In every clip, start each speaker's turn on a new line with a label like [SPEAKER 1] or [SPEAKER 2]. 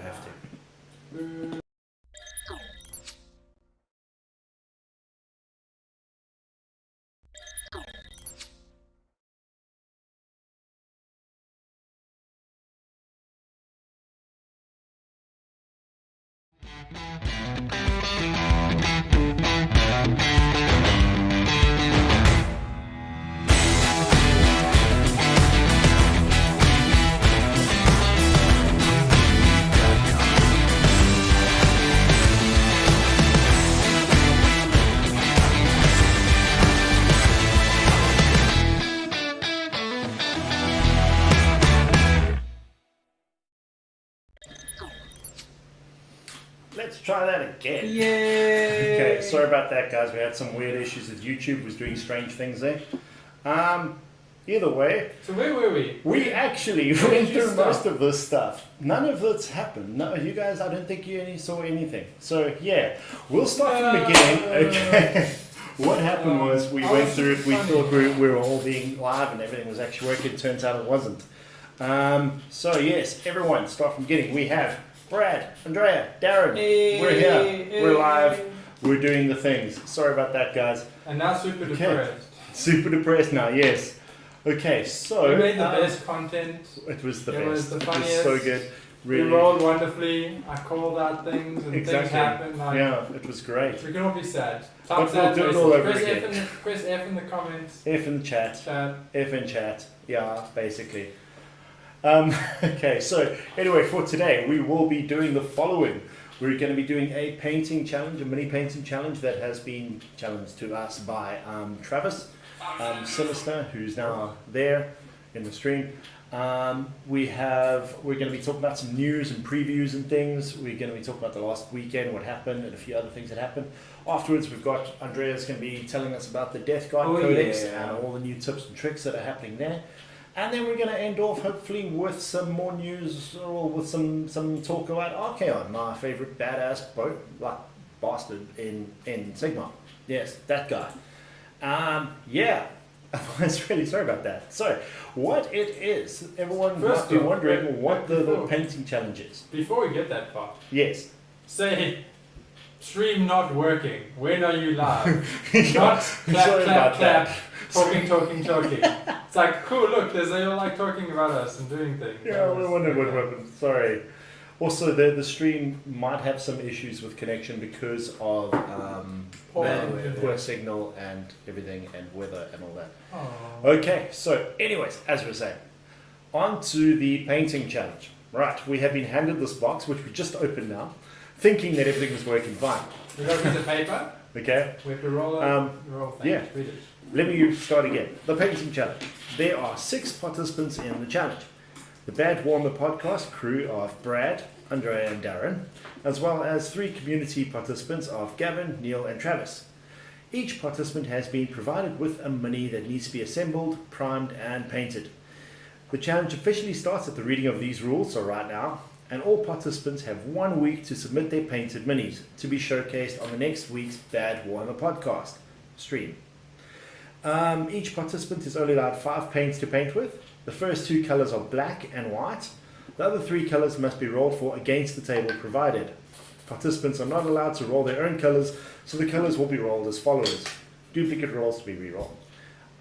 [SPEAKER 1] have to. Let's try that again.
[SPEAKER 2] Yay!
[SPEAKER 1] Okay, sorry about that, guys. We had some weird issues with YouTube. Was doing strange things there. Either way.
[SPEAKER 2] So where were we?
[SPEAKER 1] We actually went through most of this stuff. None of this happened. No, you guys, I don't think you saw anything. So yeah, we'll start from the beginning. Okay. What happened was we went through it. We thought we were all being live and everything was actually working. Turns out it wasn't. So yes, everyone, start from the beginning. We have Brad, Andrea, Darren. We're here. We're live. We're doing the things. Sorry about that, guys.
[SPEAKER 2] And now super depressed.
[SPEAKER 1] Super depressed now. Yes. Okay, so
[SPEAKER 2] we made the best content.
[SPEAKER 1] It was the best.
[SPEAKER 2] It was the funniest.
[SPEAKER 1] It was so good. Really.
[SPEAKER 2] We rolled wonderfully. I called out things and things happened. Like,
[SPEAKER 1] yeah, it was great.
[SPEAKER 2] We can all be sad.
[SPEAKER 1] But we'll do it all over again.
[SPEAKER 2] Press F in the comments.
[SPEAKER 1] F in the chat. F in chat. Yeah, basically. Okay, so anyway, for today we will be doing the following. We're going to be doing a painting challenge, a mini painting challenge that has been challenged to us by Travis Sinister, who's now there in the stream. We're going to be talking about some news and previews and things. We're going to be talking about the last weekend, what happened, and a few other things that happened. Afterwards, we've got Andrea's going to be telling us about the Deathguard Codex and all the new tips and tricks that are happening there. And then we're going to end off, hopefully, with some more news or with some talk about Archaon, my favourite badass bastard in Sigma. Yes, that guy. Yeah. I was really sorry about that. So, what it is, everyone must be wondering what the painting challenge is.
[SPEAKER 2] Before we get that far.
[SPEAKER 1] Yes.
[SPEAKER 2] Say, stream not working. When are you live? Not
[SPEAKER 1] sorry
[SPEAKER 2] clap, clap. Talking. It's like, cool, look, they're all like talking about us and doing things.
[SPEAKER 1] Yeah, we wondered what happened. Sorry. Also, the stream might have some issues with connection because of poor signal and everything and weather and all that.
[SPEAKER 2] Aww.
[SPEAKER 1] Okay, so anyways, as we were saying, on to the painting challenge. Right, we have been handed this box, which we just opened now, thinking that everything was working fine.
[SPEAKER 2] We got a piece of paper.
[SPEAKER 1] Okay.
[SPEAKER 2] We have to roll things.
[SPEAKER 1] Yeah.
[SPEAKER 2] Read it.
[SPEAKER 1] Let me start again. The painting challenge. There are 6 participants in the challenge. The Bad Warhammer podcast crew of Brad, Andrea and Darren, as well as 3 community participants of Gavin, Neil and Travis. Each participant has been provided with a mini that needs to be assembled, primed and painted. The challenge officially starts at the reading of these rules, so right now, and all participants have 1 week to submit their painted minis to be showcased on the next week's Bad Warhammer podcast stream. Each participant is only allowed 5 paints to paint with. The first 2 colours are black and white. The other 3 colours must be rolled for against the table provided. Participants are not allowed to roll their own colours, so the colours will be rolled as follows. Duplicate rolls to be re-rolled.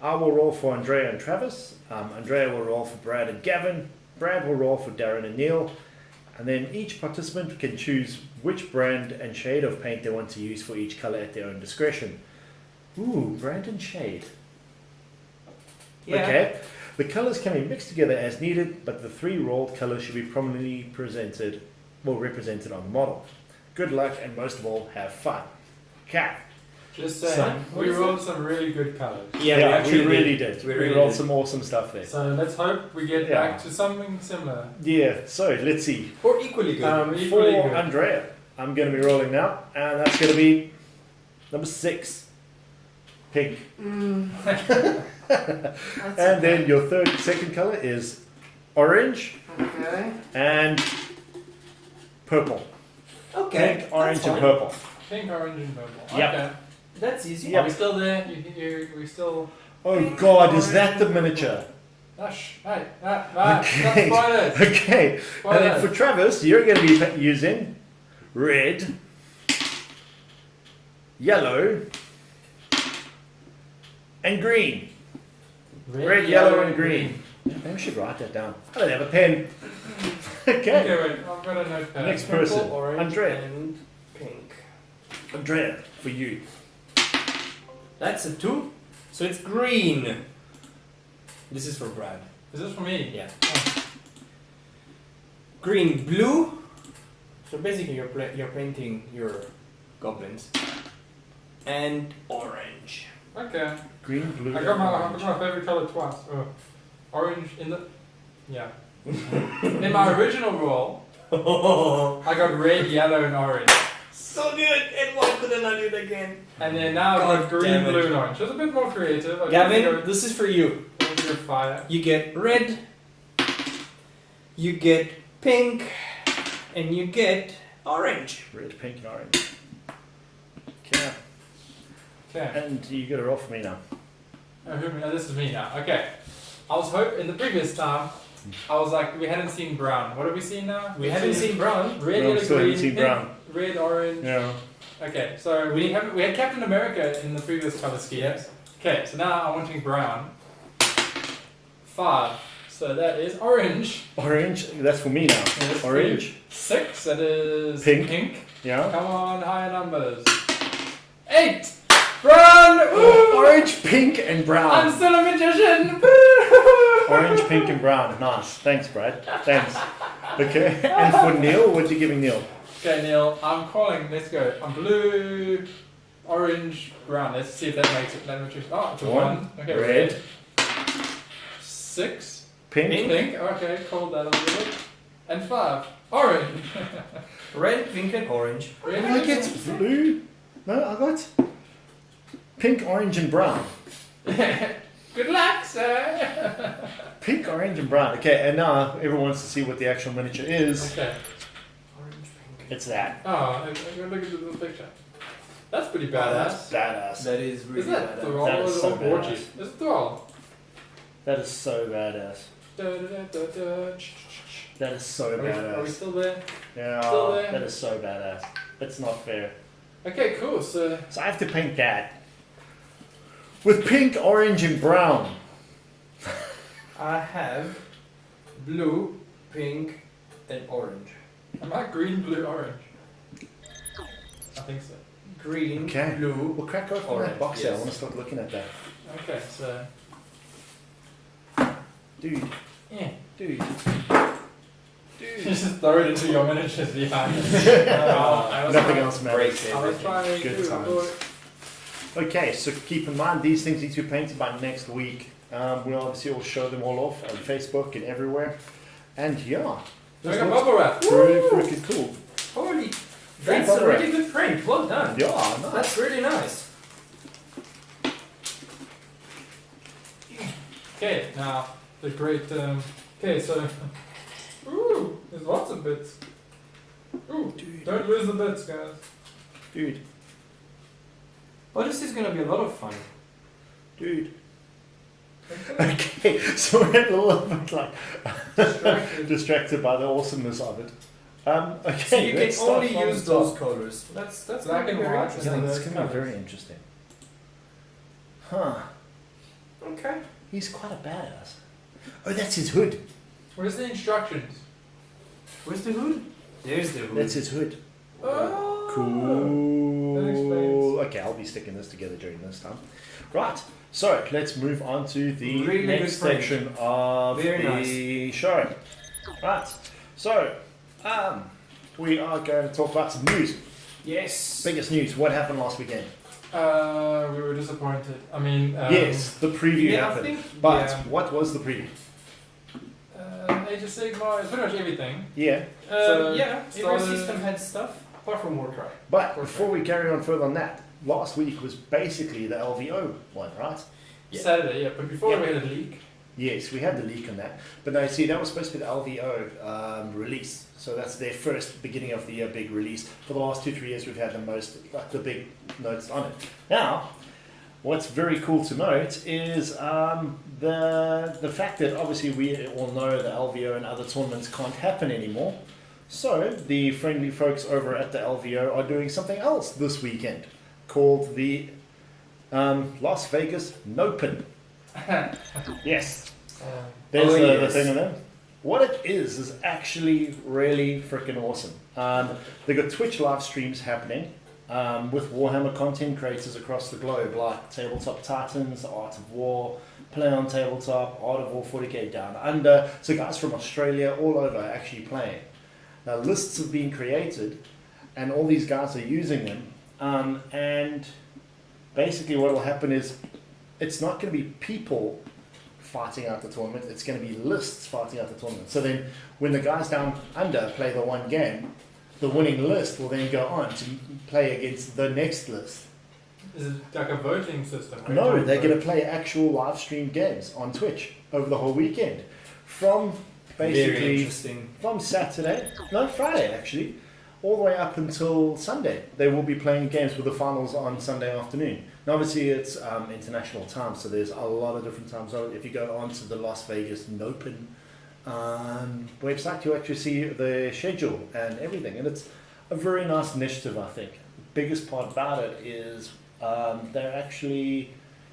[SPEAKER 1] I will roll for Andrea and Travis. Andrea will roll for Brad and Gavin. Brad will roll for Darren and Neil. And then each participant can choose which brand and shade of paint they want to use for each colour at their own discretion. Ooh, brand and shade.
[SPEAKER 2] Yeah.
[SPEAKER 1] Okay. The colours can be mixed together as needed, but the 3 rolled colours should be prominently represented on the model. Good luck and most of all, have fun. Okay.
[SPEAKER 2] Just saying, we rolled some really good colours.
[SPEAKER 1] Yeah, we really did. We rolled some awesome stuff there.
[SPEAKER 2] So let's hope we get back to something similar.
[SPEAKER 1] Yeah, so let's see.
[SPEAKER 2] Or equally good.
[SPEAKER 1] For Andrea, I'm going to be rolling now, and that's going to be number 6. Pink. And then your second colour is orange.
[SPEAKER 2] Okay.
[SPEAKER 1] And purple.
[SPEAKER 3] Okay.
[SPEAKER 1] Pink, orange, and purple.
[SPEAKER 2] Pink, orange, and purple.
[SPEAKER 1] Yep.
[SPEAKER 2] Okay.
[SPEAKER 3] That's easy.
[SPEAKER 2] Are we still there? We still...
[SPEAKER 1] Oh God, is that the miniature?
[SPEAKER 2] Hey,
[SPEAKER 1] Okay.
[SPEAKER 2] spoilers.
[SPEAKER 1] Okay. And then for Travis, you're going to be using red, yellow, and green. Red, yellow, and green. Maybe we should write that down. I don't have a pen. Okay.
[SPEAKER 2] Okay, wait, I've got a notepad.
[SPEAKER 1] Next person,
[SPEAKER 3] Purple, orange,
[SPEAKER 1] Andrea.
[SPEAKER 3] and pink.
[SPEAKER 1] Andrea, for you.
[SPEAKER 3] That's a 2. So it's green. This is for Brad.
[SPEAKER 2] Is this for me?
[SPEAKER 3] Yeah.
[SPEAKER 2] Oh.
[SPEAKER 3] Green, blue. So basically you're painting your goblins. And orange.
[SPEAKER 2] Okay.
[SPEAKER 1] Green, blue,
[SPEAKER 2] I got my
[SPEAKER 1] orange.
[SPEAKER 2] favorite color twice. Oh. Orange in the... Yeah. In my original roll, I got red, yellow, and orange.
[SPEAKER 3] So good! And why couldn't I do it again?
[SPEAKER 2] And then now I've got
[SPEAKER 3] God
[SPEAKER 2] green,
[SPEAKER 3] damn it.
[SPEAKER 2] blue, and orange. It was a bit more creative. I
[SPEAKER 3] Gavin, this is for you.
[SPEAKER 2] Your fire.
[SPEAKER 3] You get red, you get pink, and you get orange.
[SPEAKER 1] Red, pink, and orange. Okay.
[SPEAKER 2] Okay.
[SPEAKER 1] And you got it off me now.
[SPEAKER 2] This is me now. Okay. I was hoping in the previous time, I was like, we hadn't seen brown. What have we seen now?
[SPEAKER 3] We haven't seen brown.
[SPEAKER 2] red,
[SPEAKER 1] No, we
[SPEAKER 2] yellow,
[SPEAKER 1] still haven't
[SPEAKER 2] green,
[SPEAKER 1] seen brown.
[SPEAKER 2] red, orange.
[SPEAKER 1] Yeah.
[SPEAKER 2] Okay, so we had Captain America in the previous color schemes.
[SPEAKER 3] Yeah.
[SPEAKER 2] Okay, so now I'm wanting brown. 5. So that is orange.
[SPEAKER 1] Orange, that's for me now.
[SPEAKER 2] Yes,
[SPEAKER 1] Orange.
[SPEAKER 2] 6. That is
[SPEAKER 1] Pink. Yeah.
[SPEAKER 2] Come on, higher numbers. 8. Brown. Woo!
[SPEAKER 1] Orange, pink, and
[SPEAKER 2] I'm
[SPEAKER 1] brown.
[SPEAKER 2] still a magician.
[SPEAKER 1] Orange, pink, and brown. Nice. Thanks, Brad. Thanks. Okay. And for Neil, what are you giving Neil?
[SPEAKER 2] Okay, Neil, I'm calling. Let's go. I'm blue, orange, brown. Let's see if that makes it. Let me choose. Oh, it's a 1. Okay,
[SPEAKER 1] Red.
[SPEAKER 2] 6.
[SPEAKER 1] Pink.
[SPEAKER 2] Pink. Okay, called that a little bit. And 5. Orange.
[SPEAKER 3] Red, pink, and orange.
[SPEAKER 2] Red.
[SPEAKER 1] I get blue. No, I got pink, orange, and brown.
[SPEAKER 2] Good luck, sir.
[SPEAKER 1] Pink, orange, and brown. Okay, and now everyone wants to see what the actual miniature is.
[SPEAKER 2] Okay.
[SPEAKER 3] Orange, pink.
[SPEAKER 1] It's that.
[SPEAKER 2] Oh, I'm gonna look at the little picture. That's pretty
[SPEAKER 1] That's
[SPEAKER 2] badass.
[SPEAKER 1] badass.
[SPEAKER 3] That is really
[SPEAKER 2] Is that
[SPEAKER 3] badass.
[SPEAKER 2] Thrall
[SPEAKER 1] That
[SPEAKER 2] or
[SPEAKER 1] is so
[SPEAKER 2] Orgy?
[SPEAKER 1] badass.
[SPEAKER 2] Is it Thrall?
[SPEAKER 1] That is so badass.
[SPEAKER 2] Da, da, da, da, da.
[SPEAKER 1] That is so
[SPEAKER 2] Are we
[SPEAKER 1] badass.
[SPEAKER 2] still there?
[SPEAKER 1] Yeah,
[SPEAKER 2] still there?
[SPEAKER 1] that is so badass. It's not fair.
[SPEAKER 2] Okay, cool. So
[SPEAKER 1] So I have to paint that with pink, orange, and brown.
[SPEAKER 3] I have blue, pink, and orange.
[SPEAKER 2] am I green, blue, orange? I think so.
[SPEAKER 3] Green,
[SPEAKER 1] Okay.
[SPEAKER 3] blue.
[SPEAKER 1] We'll crack open
[SPEAKER 3] Orange,
[SPEAKER 1] that box there. I
[SPEAKER 3] yes.
[SPEAKER 1] want to start looking at that.
[SPEAKER 2] Okay, so
[SPEAKER 1] Dude,
[SPEAKER 2] yeah.
[SPEAKER 1] dude.
[SPEAKER 2] You just throw it into your miniatures behind. I was
[SPEAKER 1] Nothing
[SPEAKER 2] trying-
[SPEAKER 1] else matters.
[SPEAKER 3] Breaks
[SPEAKER 2] I was trying
[SPEAKER 1] Good
[SPEAKER 2] to
[SPEAKER 1] times.
[SPEAKER 2] avoid.
[SPEAKER 1] Okay, so keep in mind these things need to be painted by next week. We'll obviously all show them all off on Facebook and everywhere. And yeah,
[SPEAKER 2] Doing
[SPEAKER 1] this
[SPEAKER 2] a
[SPEAKER 1] looks
[SPEAKER 2] bubble wrap.
[SPEAKER 1] pretty freaking cool.
[SPEAKER 3] Holy,
[SPEAKER 1] Very
[SPEAKER 3] that's a
[SPEAKER 1] bubble
[SPEAKER 3] really good print. Well done.
[SPEAKER 1] Yeah, nice.
[SPEAKER 3] That's really nice.
[SPEAKER 2] Okay, now the great. Okay, so. Ooh, there's lots of bits. Ooh,
[SPEAKER 1] Dude.
[SPEAKER 2] don't lose the bits, guys.
[SPEAKER 1] Dude,
[SPEAKER 3] Well, this is gonna be a lot of fun.
[SPEAKER 1] dude.
[SPEAKER 2] Okay.
[SPEAKER 1] Okay, so we're a little bit like
[SPEAKER 2] Distracted.
[SPEAKER 1] distracted by the awesomeness of it. Okay,
[SPEAKER 3] So you can
[SPEAKER 1] let's start
[SPEAKER 3] only
[SPEAKER 1] from
[SPEAKER 3] use
[SPEAKER 1] the top.
[SPEAKER 3] those colors. That's
[SPEAKER 2] Black
[SPEAKER 3] gonna be
[SPEAKER 2] and
[SPEAKER 3] very
[SPEAKER 2] white.
[SPEAKER 3] interesting.
[SPEAKER 1] Yeah,
[SPEAKER 2] And
[SPEAKER 1] that's
[SPEAKER 2] the
[SPEAKER 1] going to be
[SPEAKER 2] colours.
[SPEAKER 1] very interesting. Huh.
[SPEAKER 3] Okay.
[SPEAKER 1] He's quite a badass. Oh, that's his hood.
[SPEAKER 2] Where's the instructions?
[SPEAKER 3] Where's the hood? There's the hood.
[SPEAKER 1] That's his hood.
[SPEAKER 2] Oh. That
[SPEAKER 1] Cool.
[SPEAKER 2] explains.
[SPEAKER 1] Okay, I'll be sticking this together during this time. Right. So let's move on to the
[SPEAKER 3] Really
[SPEAKER 1] next
[SPEAKER 3] good print.
[SPEAKER 1] section of
[SPEAKER 3] Very
[SPEAKER 1] the show. Right. So, we are going to talk about some news.
[SPEAKER 3] Yes.
[SPEAKER 1] Biggest news. What happened last weekend?
[SPEAKER 2] We were disappointed. I mean,
[SPEAKER 1] Yes, the preview
[SPEAKER 3] Yeah, I
[SPEAKER 1] happened.
[SPEAKER 3] think.
[SPEAKER 1] But
[SPEAKER 3] yeah.
[SPEAKER 1] what was the preview?
[SPEAKER 2] Age of Sigmar, it's pretty much everything.
[SPEAKER 1] Yeah.
[SPEAKER 2] So,
[SPEAKER 3] Yeah, every
[SPEAKER 2] started-
[SPEAKER 3] system had stuff apart from Warcry.
[SPEAKER 1] But before we carry on further on that, last week was basically the LVO one, right?
[SPEAKER 3] Yeah.
[SPEAKER 2] Saturday, yeah. But before
[SPEAKER 1] Yeah.
[SPEAKER 2] we had a leak.
[SPEAKER 1] Yes, we had the leak on that. But no, see, that was supposed to be the LVO release. So that's their first beginning of the year big release. For the last 2-3 years, we've had the most, like the big notes on it. Now, what's very cool to note is the fact that obviously we all know the LVO and other tournaments can't happen anymore. So the friendly folks over at the LVO are doing something else this weekend called the Las Vegas Nopen. Yes. There's the thing of them. What it is actually really freaking awesome. They've got Twitch live streams happening with Warhammer content creators across the globe, like Tabletop Titans, Art of War, Play on Tabletop, Art of War 40k Down Under. So guys from Australia all over are actually playing. Now lists have been created and all these guys are using them. And basically what will happen is it's not going to be people fighting out the tournament, it's going to be lists fighting out the tournament. So then when the guys down under play the one game, the winning list will then go on to play against the next list.
[SPEAKER 2] Is it like a voting system? Right?
[SPEAKER 1] No, they're going to play actual live stream games on Twitch over the whole weekend. From basically from Friday actually, all the way up until Sunday. They will be playing games with the finals on Sunday afternoon. Now obviously it's international time, so there's a lot of different time zones. If you go onto the Las Vegas Nopen website, you actually see the schedule and everything, and it's a very nice initiative. I think the biggest part about it is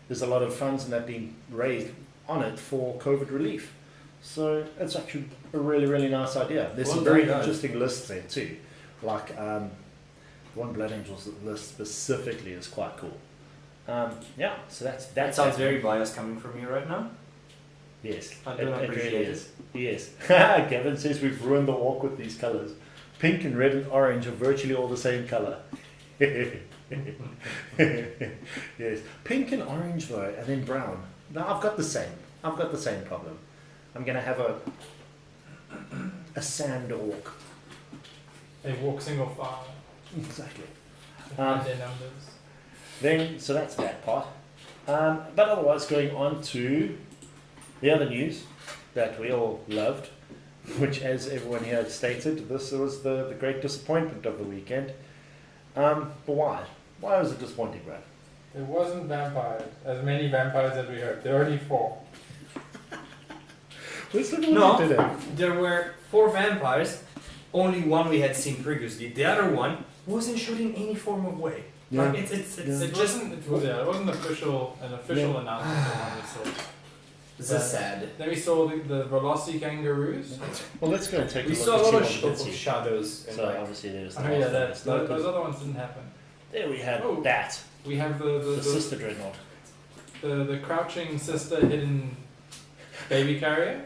[SPEAKER 1] there's a lot of funds and that being raised on it for COVID relief, so it's actually a really, really nice idea. There's some very interesting lists there too, like one Blood Angels list specifically is quite cool. So that
[SPEAKER 3] sounds very biased coming from you right now.
[SPEAKER 1] Yes,
[SPEAKER 3] I don't appreciate
[SPEAKER 1] really is. Yes. Gavin says we've ruined the walk with these colours. Pink and red and orange are virtually all the same colour. Yes. Pink and orange though, and then brown. No, I've got the same problem. I'm gonna have a sand orc.
[SPEAKER 2] They walk single file.
[SPEAKER 1] Exactly.
[SPEAKER 2] Their numbers.
[SPEAKER 1] Then, so that's that part. But otherwise, going on to the other news that we all loved, which, as everyone here stated, this was the great disappointment of the weekend. But why? Why was it disappointing, Brad?
[SPEAKER 2] It wasn't vampires. As many vampires as we heard. There were only 4.
[SPEAKER 1] Let's look at what you did there.
[SPEAKER 3] There were 4 vampires. Only one we had seen previously. The other one wasn't shot in any form of way.
[SPEAKER 1] Yeah.
[SPEAKER 3] Like it wasn't
[SPEAKER 2] official announcement of one we saw.
[SPEAKER 3] This is sad.
[SPEAKER 2] Then we saw the Velocity kangaroos.
[SPEAKER 1] Well, let's go and take a
[SPEAKER 3] We
[SPEAKER 1] look.
[SPEAKER 3] saw a lot
[SPEAKER 1] and
[SPEAKER 3] of
[SPEAKER 1] see what we did see.
[SPEAKER 3] shadows. And
[SPEAKER 1] So
[SPEAKER 3] like,
[SPEAKER 1] obviously there's the
[SPEAKER 2] Those other ones didn't happen.
[SPEAKER 1] There we had
[SPEAKER 2] Oh.
[SPEAKER 1] that.
[SPEAKER 2] We have
[SPEAKER 1] The sister dreadnought.
[SPEAKER 2] the crouching sister hidden baby carrier.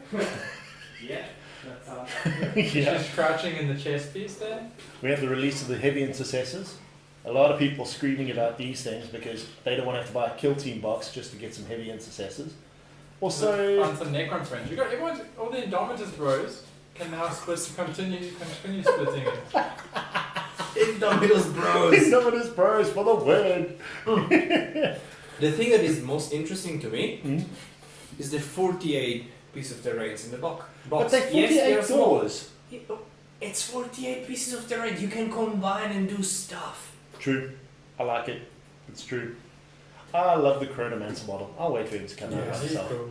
[SPEAKER 3] yeah, that's how.
[SPEAKER 1] Yeah.
[SPEAKER 2] She's crouching in the chest piece there.
[SPEAKER 1] We have the release of the heavy intercessors. A lot of people screaming about these things because they don't want to have to buy a kill team box just to get some heavy intercessors. Also,
[SPEAKER 2] On some Necron friends. You got everyone, all the Indomitus bros can now continue splitting it.
[SPEAKER 3] Indomitus bros.
[SPEAKER 1] Indomitus Bros for the win.
[SPEAKER 3] The thing that is most interesting to me
[SPEAKER 1] Mm.
[SPEAKER 3] is the 48 piece of terrains in the box.
[SPEAKER 1] But they're 48
[SPEAKER 3] Yes, they're small.
[SPEAKER 1] doors.
[SPEAKER 3] It's 48 pieces of terrain. You can combine and do stuff.
[SPEAKER 1] True. I like it. It's true. I love the Chronomancer model. I'll wait for him to come out by
[SPEAKER 2] He's
[SPEAKER 1] himself.
[SPEAKER 2] cool.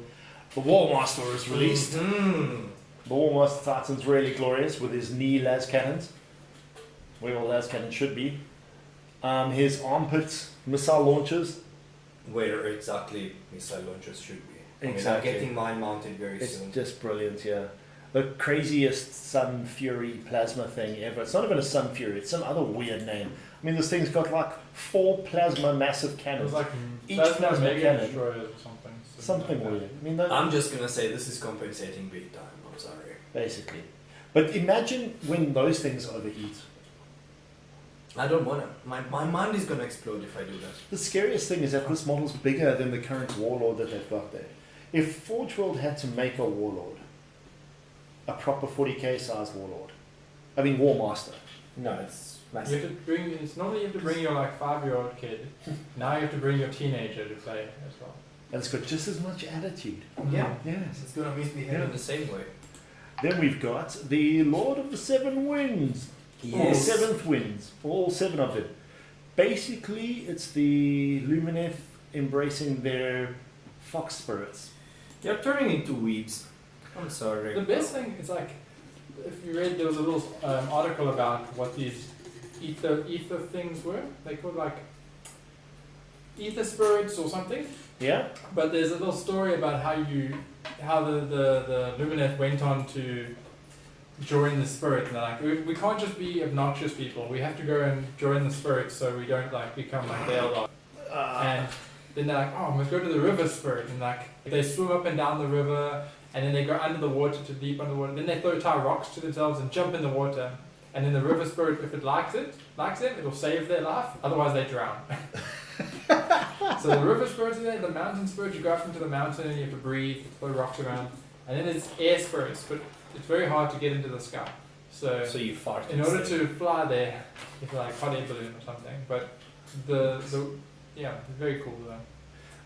[SPEAKER 1] The Warmaster is released.
[SPEAKER 3] Mm.
[SPEAKER 1] The Warmaster Titan's really glorious with his knee las cannons. Where all las cannons should be. His armpit missile launchers.
[SPEAKER 3] Where exactly missile launchers should be.
[SPEAKER 1] Exactly.
[SPEAKER 3] I'm getting mine mounted very
[SPEAKER 1] It's
[SPEAKER 3] soon.
[SPEAKER 1] just brilliant, yeah. The craziest Sun Fury plasma thing ever. It's not even a Sun Fury, it's some other weird name. I mean, this thing's got like 4 plasma massive
[SPEAKER 2] It was
[SPEAKER 1] cannons.
[SPEAKER 2] like
[SPEAKER 1] Each
[SPEAKER 2] plasma
[SPEAKER 1] plasma
[SPEAKER 2] mega
[SPEAKER 1] cannon.
[SPEAKER 2] destroyers or something.
[SPEAKER 1] Something
[SPEAKER 2] like
[SPEAKER 1] weird.
[SPEAKER 2] that.
[SPEAKER 1] I mean, those-
[SPEAKER 3] I'm just gonna say this is compensating big time. I'm sorry.
[SPEAKER 1] basically. But imagine when those things overheat.
[SPEAKER 3] I don't wanna. My mind is gonna explode if I do that.
[SPEAKER 1] The scariest thing is that this model's bigger than the current Warlord that they've got there. If Forge World had to make a Warlord, a proper 40k size Warlord, I mean Warmaster,
[SPEAKER 3] No, it's
[SPEAKER 2] You
[SPEAKER 3] massive.
[SPEAKER 2] have to bring. It's normally you have to bring your like 5-year-old kid. Now you have to bring your teenager to play as well.
[SPEAKER 1] and it's got just as much attitude.
[SPEAKER 3] Yeah.
[SPEAKER 1] Yes.
[SPEAKER 3] It's gonna misbehave
[SPEAKER 1] Yeah.
[SPEAKER 3] in the same way.
[SPEAKER 1] Then we've got the Lord of the Seven Winds. Or Seventh Winds. All 7 of them. Basically, it's the Lumineth embracing their fox spirits.
[SPEAKER 3] You're turning into weebs. I'm sorry.
[SPEAKER 2] The best thing is like, if you read, there was a little article about what these ether things were. They called like ether spirits or something.
[SPEAKER 1] Yeah?
[SPEAKER 2] But there's a little story about how the Lumineth went on to join the spirit, and they're like, we can't just be obnoxious people. We have to go and join the spirit so we don't like become like the Eldar. And then they're like, oh, let's go to the river spirit, and like they swim up and down the river, and then they go under the water to deep underwater. Then they tie rocks to themselves and jump in the water. And then the river spirit, if it likes them, it'll save their life. Otherwise, they drown. So the river spirits are there. The mountain spirits, you go up into the mountain and you have to breathe, throw rocks around. And then there's air spirits, but it's very hard to get into the sky. So
[SPEAKER 3] you fart.
[SPEAKER 2] in order to fly there, you have to like hot air balloon or something. But yeah, very cool though.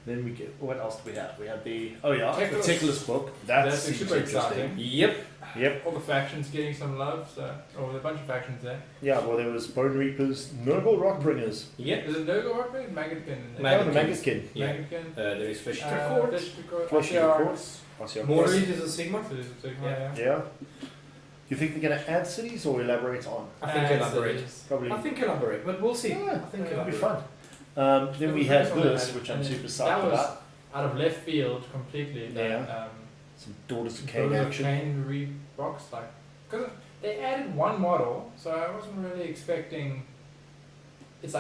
[SPEAKER 1] Then we get, what else do we have? We have the Teclis book.
[SPEAKER 2] That's
[SPEAKER 1] Seems
[SPEAKER 2] super exciting.
[SPEAKER 3] Yep.
[SPEAKER 1] Yep.
[SPEAKER 2] All the factions getting some love, so there's a bunch of factions there.
[SPEAKER 1] Yeah, well, there was Bone Reapers, Nurgle Rockbringers.
[SPEAKER 3] Yep.
[SPEAKER 2] Is it Nurgle or Maggotkin?
[SPEAKER 1] Oh, the Maggotkin.
[SPEAKER 3] Yeah.
[SPEAKER 2] Maggotkin.
[SPEAKER 3] There is Fish
[SPEAKER 1] Flesh
[SPEAKER 2] Archaons.
[SPEAKER 3] Morid is a Sigma.
[SPEAKER 2] Yeah.
[SPEAKER 1] Yeah. Do you think they're going to add cities or elaborate on?
[SPEAKER 3] I think elaborate.
[SPEAKER 1] Probably.
[SPEAKER 3] I think elaborate, but we'll see.
[SPEAKER 1] Yeah,
[SPEAKER 3] I think
[SPEAKER 1] it'll be
[SPEAKER 3] elaborate.
[SPEAKER 1] fun. Then we had
[SPEAKER 2] That was
[SPEAKER 1] this,
[SPEAKER 2] nice.
[SPEAKER 1] which I'm
[SPEAKER 2] And
[SPEAKER 1] super
[SPEAKER 2] that
[SPEAKER 1] psyched
[SPEAKER 2] was
[SPEAKER 1] about.
[SPEAKER 2] out of left field completely.
[SPEAKER 1] Yeah. Some Daughters of Cain
[SPEAKER 2] Daughters of
[SPEAKER 1] action.
[SPEAKER 2] Cain rebox, like, because they added one model, so I wasn't really expecting. It's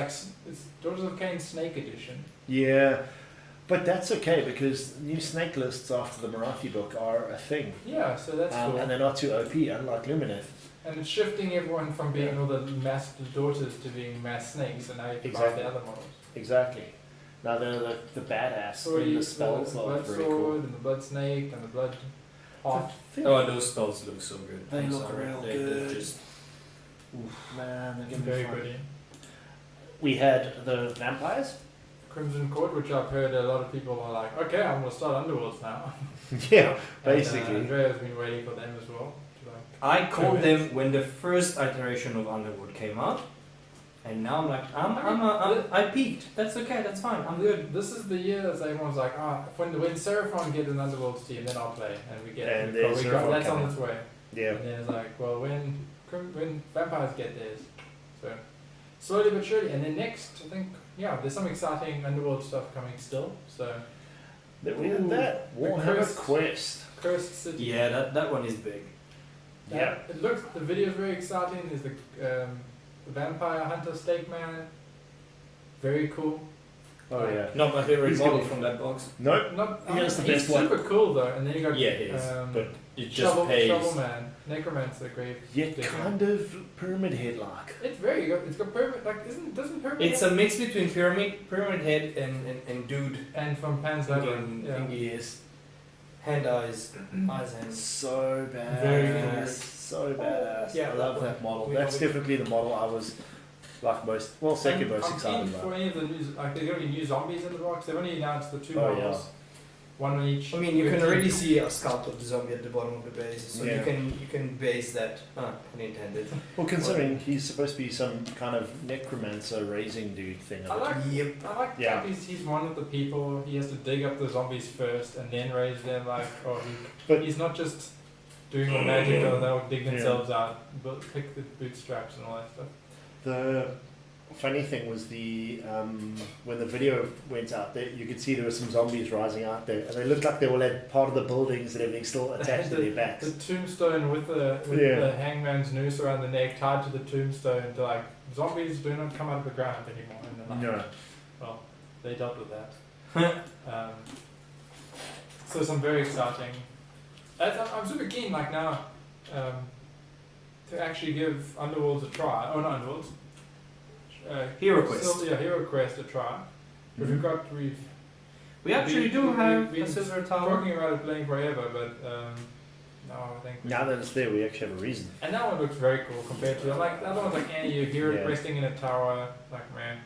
[SPEAKER 2] Daughters of Cain Snake Edition.
[SPEAKER 1] Yeah, but that's okay because new snake lists after the Marathi book are a thing.
[SPEAKER 2] Yeah, so that's cool.
[SPEAKER 1] And they're not too OP, unlike Lumineth.
[SPEAKER 2] And it's shifting everyone from being all the mass daughters to being mass snakes, and now you can buy
[SPEAKER 1] Exactly.
[SPEAKER 2] the other models.
[SPEAKER 1] Exactly. Now they're the badass
[SPEAKER 2] So
[SPEAKER 1] and the spells
[SPEAKER 2] the
[SPEAKER 1] are
[SPEAKER 2] blood
[SPEAKER 1] very
[SPEAKER 2] sword
[SPEAKER 1] cool.
[SPEAKER 2] and the blood snake and the blood heart.
[SPEAKER 3] Oh, those spells look so good.
[SPEAKER 1] They
[SPEAKER 3] I'm
[SPEAKER 1] look
[SPEAKER 3] sorry.
[SPEAKER 1] real
[SPEAKER 3] They're
[SPEAKER 1] good.
[SPEAKER 3] just
[SPEAKER 1] Man, they're gonna be
[SPEAKER 2] Very
[SPEAKER 1] fun.
[SPEAKER 2] pretty.
[SPEAKER 1] We had the vampires.
[SPEAKER 2] Crimson Court, which I've heard a lot of people are like, okay, I'm gonna start Underworlds now.
[SPEAKER 1] Yeah, basically.
[SPEAKER 2] And, Andrea's been waiting for them as well. to, like,
[SPEAKER 3] I called them when the first iteration of Underwood came out, and now I'm like, I peaked. That's okay. That's fine. I'm good.
[SPEAKER 2] This is the year that everyone's like, when Seraphon get an Underworlds team, then I'll play, and we get.
[SPEAKER 1] And there's Seraphon
[SPEAKER 2] that's on
[SPEAKER 1] coming.
[SPEAKER 2] its way.
[SPEAKER 1] Yeah.
[SPEAKER 2] And then it's like, well, when vampires get theirs, so slowly but surely. And then next, I think, there's some exciting Underworld stuff coming still. So
[SPEAKER 1] Then we had that
[SPEAKER 2] the
[SPEAKER 1] Warhammer Quest.
[SPEAKER 2] Cursed City.
[SPEAKER 3] Yeah, that one is big.
[SPEAKER 1] Yeah.
[SPEAKER 2] It looks. The video is very exciting. There's the Vampire Hunter Stake Man. Very cool.
[SPEAKER 1] Oh yeah.
[SPEAKER 3] Not my favorite
[SPEAKER 1] He's
[SPEAKER 3] model
[SPEAKER 1] good.
[SPEAKER 3] from that box.
[SPEAKER 1] Nope.
[SPEAKER 2] He's
[SPEAKER 1] the best one.
[SPEAKER 2] super cool though. And then you got
[SPEAKER 3] Yeah, it is. But it just
[SPEAKER 2] Shovel
[SPEAKER 3] pays.
[SPEAKER 2] Man, Necromancer, Grave.
[SPEAKER 1] Yeah,
[SPEAKER 2] Digger.
[SPEAKER 1] kind of pyramid headlock.
[SPEAKER 2] It's very good. It's got pyramid. Like doesn't pyramid.
[SPEAKER 3] It's a mix between pyramid head and dude.
[SPEAKER 2] and from Pan's Labyrinth.
[SPEAKER 3] Thinking-
[SPEAKER 2] Yeah.
[SPEAKER 1] Yes.
[SPEAKER 3] Hand eyes, hands.
[SPEAKER 1] So badass.
[SPEAKER 3] Very cool.
[SPEAKER 1] So badass.
[SPEAKER 3] Yeah,
[SPEAKER 1] I love
[SPEAKER 3] that
[SPEAKER 1] that model.
[SPEAKER 3] We
[SPEAKER 1] That's
[SPEAKER 3] love it.
[SPEAKER 1] definitely the model I was second
[SPEAKER 2] And
[SPEAKER 1] most
[SPEAKER 2] I'm
[SPEAKER 1] excited
[SPEAKER 2] keen for
[SPEAKER 1] about.
[SPEAKER 2] any of the news. Like there's gonna be new zombies in the box. They've only announced the 2
[SPEAKER 1] Oh,
[SPEAKER 2] models. One on each.
[SPEAKER 3] I mean, you can
[SPEAKER 2] Good
[SPEAKER 3] already
[SPEAKER 2] team.
[SPEAKER 3] see a sculpt of the zombie at the bottom of the base, so
[SPEAKER 1] Yeah.
[SPEAKER 3] you can base that. Pun intended.
[SPEAKER 1] Well, considering he's supposed to be some kind of necromancer raising dude thing.
[SPEAKER 2] I like.
[SPEAKER 3] Yep.
[SPEAKER 2] I like
[SPEAKER 1] Yeah.
[SPEAKER 2] that he's one of the people. He has to dig up the zombies first and then raise them.
[SPEAKER 1] But-
[SPEAKER 2] he's not just doing all magic or they'll dig
[SPEAKER 1] Yeah.
[SPEAKER 2] themselves out, but pick the bootstraps and all that stuff.
[SPEAKER 1] The funny thing was when the video went out, you could see there were some zombies rising out there, and they looked like they all had part of the buildings and everything still attached to their backs.
[SPEAKER 2] The tombstone with
[SPEAKER 1] Yeah.
[SPEAKER 2] the hangman's noose around the neck tied to the tombstone to like zombies do not come out of the ground anymore. And they're like,
[SPEAKER 1] No.
[SPEAKER 2] well, they dealt with that. So some very exciting. I'm super keen like now to actually give Underworlds a try. Oh, not Underworlds.
[SPEAKER 3] Hero Quest.
[SPEAKER 2] Hero Quest a try. But
[SPEAKER 3] We actually do have
[SPEAKER 2] we've
[SPEAKER 3] a
[SPEAKER 2] been
[SPEAKER 3] silver tower.
[SPEAKER 2] talking about it playing forever, but no, I think.
[SPEAKER 1] Now that it's there, we actually have a reason.
[SPEAKER 2] And that one looks very cool compared to like the other one's like you're hero
[SPEAKER 1] Yeah.
[SPEAKER 2] questing in a tower. Like man,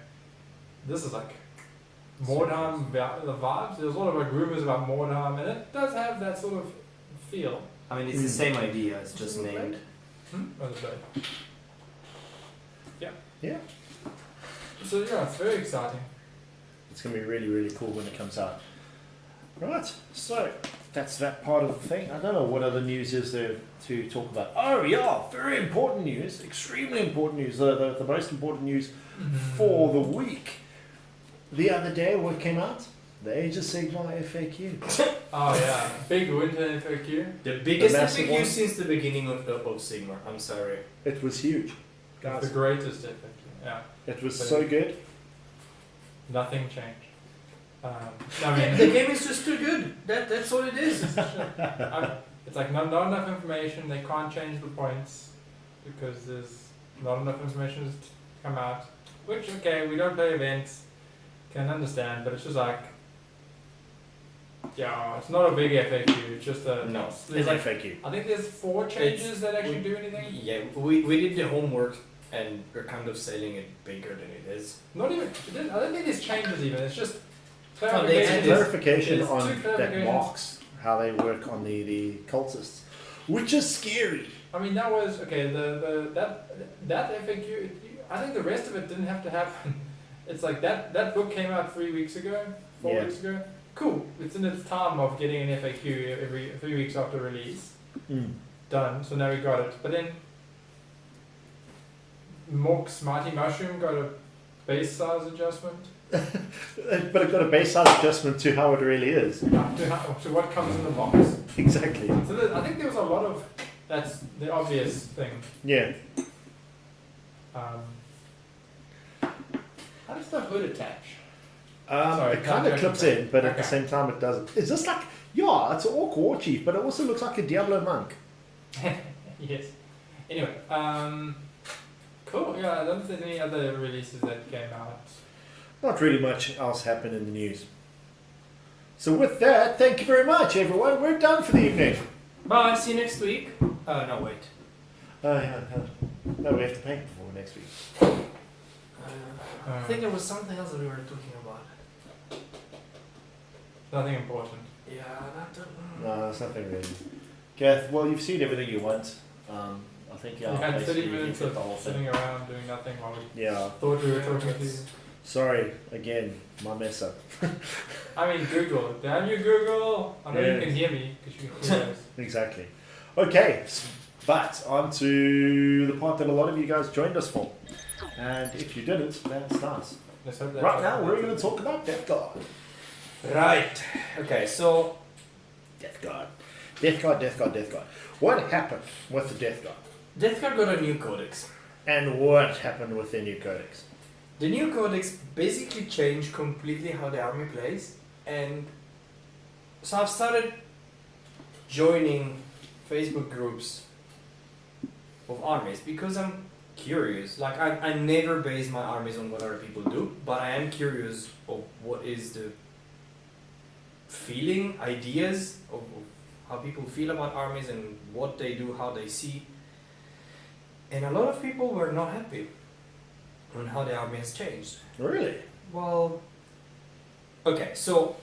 [SPEAKER 2] this is like Mordheim the vibes. There's a lot of like rumors about Mordheim, and it does have that sort of feel.
[SPEAKER 3] I mean, it's the same idea. It's just named.
[SPEAKER 2] What is that? Yeah.
[SPEAKER 1] Yeah.
[SPEAKER 2] So yeah, it's very exciting.
[SPEAKER 1] It's going to be really, really cool when it comes out. Right, so that's that part of the thing. I don't know what other news is there to talk about. Oh yeah, very important news, extremely important news, the most important news for the week. The other day, what came out? The Age of Sigmar FAQ.
[SPEAKER 2] Oh yeah, big winter FAQ.
[SPEAKER 3] The biggest
[SPEAKER 1] massive
[SPEAKER 3] FAQ
[SPEAKER 1] one?
[SPEAKER 3] since the beginning of Sigmar. I'm sorry.
[SPEAKER 1] It was huge.
[SPEAKER 2] The greatest FAQ. Yeah,
[SPEAKER 1] It was so good.
[SPEAKER 2] nothing changed. I
[SPEAKER 3] The
[SPEAKER 2] mean,
[SPEAKER 3] game is just too good. That's all it is.
[SPEAKER 2] it's like not enough information. They can't change the points because there's not enough information to come out. Which okay, we don't play events, can understand, but it's just like, yeah, it's not a big FAQ. It's just a
[SPEAKER 3] No.
[SPEAKER 2] There's like
[SPEAKER 1] FAQ.
[SPEAKER 2] I think there's 4 changes that actually do anything.
[SPEAKER 3] Yeah, we did the homework and we're kind of selling it bigger than it is.
[SPEAKER 2] Not even. I don't think there's changes even. It's just
[SPEAKER 3] they
[SPEAKER 2] clarification.
[SPEAKER 3] added
[SPEAKER 1] Clarification
[SPEAKER 2] There's
[SPEAKER 1] on
[SPEAKER 2] two
[SPEAKER 1] that
[SPEAKER 2] clarifications.
[SPEAKER 1] marks, how they work on the cultists, which is scary.
[SPEAKER 2] I mean, that was okay. That FAQ. I think the rest of it didn't have to happen. It's like that book came out 3 weeks ago, 4
[SPEAKER 1] Yeah.
[SPEAKER 2] weeks ago. Cool. It's in its time of getting an FAQ every 3 weeks after release. Done. So now we got it. But then Mork's Mighty Mushroom got a base size adjustment
[SPEAKER 1] But it got a base size adjustment to how it really is.
[SPEAKER 2] to what comes in the box.
[SPEAKER 1] Exactly.
[SPEAKER 2] So I think there was a lot of that's the obvious thing.
[SPEAKER 1] Yeah.
[SPEAKER 2] How does the hood attach?
[SPEAKER 1] It kind
[SPEAKER 2] can't
[SPEAKER 1] of clips in, but at the
[SPEAKER 2] Okay.
[SPEAKER 1] same time it doesn't. Is this like, yeah, it's an Orc War Chief, but it also looks like a Diablo monk.
[SPEAKER 2] Yes. Anyway, cool. Yeah, I don't think there's any other releases that came out.
[SPEAKER 1] Not really much else happened in the news. So with that, thank you very much, everyone. We're done for the evening.
[SPEAKER 3] Bye, see you next week. No, wait.
[SPEAKER 1] No, we have to paint before next week.
[SPEAKER 3] I think there was something else that we were talking about.
[SPEAKER 2] Nothing important.
[SPEAKER 3] Yeah,
[SPEAKER 1] No, there's nothing really. Kath, well, you've seen everything you want. I think
[SPEAKER 2] We had
[SPEAKER 1] basically
[SPEAKER 2] 30
[SPEAKER 1] you
[SPEAKER 2] minutes
[SPEAKER 1] get
[SPEAKER 2] of
[SPEAKER 1] the whole thing.
[SPEAKER 2] sitting around doing nothing while we
[SPEAKER 1] Yeah.
[SPEAKER 2] thought we were talking to you.
[SPEAKER 1] Sorry, again, my mess up.
[SPEAKER 2] I mean, Google. Damn you, Google! I know
[SPEAKER 1] Yeah.
[SPEAKER 2] you can hear me because you can hear us.
[SPEAKER 1] Exactly. Okay, but on to the part that a lot of you guys joined us for. And if you didn't, that's nice.
[SPEAKER 2] Let's hope that
[SPEAKER 1] Right now, we're going to talk about Deathguard.
[SPEAKER 3] Right. Okay, so
[SPEAKER 1] Deathguard. What happened with the Deathguard?
[SPEAKER 3] Deathguard got a new codex.
[SPEAKER 1] And what happened with the new codex?
[SPEAKER 3] The new codex basically changed completely how the army plays, and so I've started joining Facebook groups of armies because I'm curious. Like I never base my armies on what other people do, but I am curious of what is the feeling, ideas of how people feel about armies and what they do, how they see. And a lot of people were not happy on how the army has changed.
[SPEAKER 1] Really?
[SPEAKER 3] Well, okay, so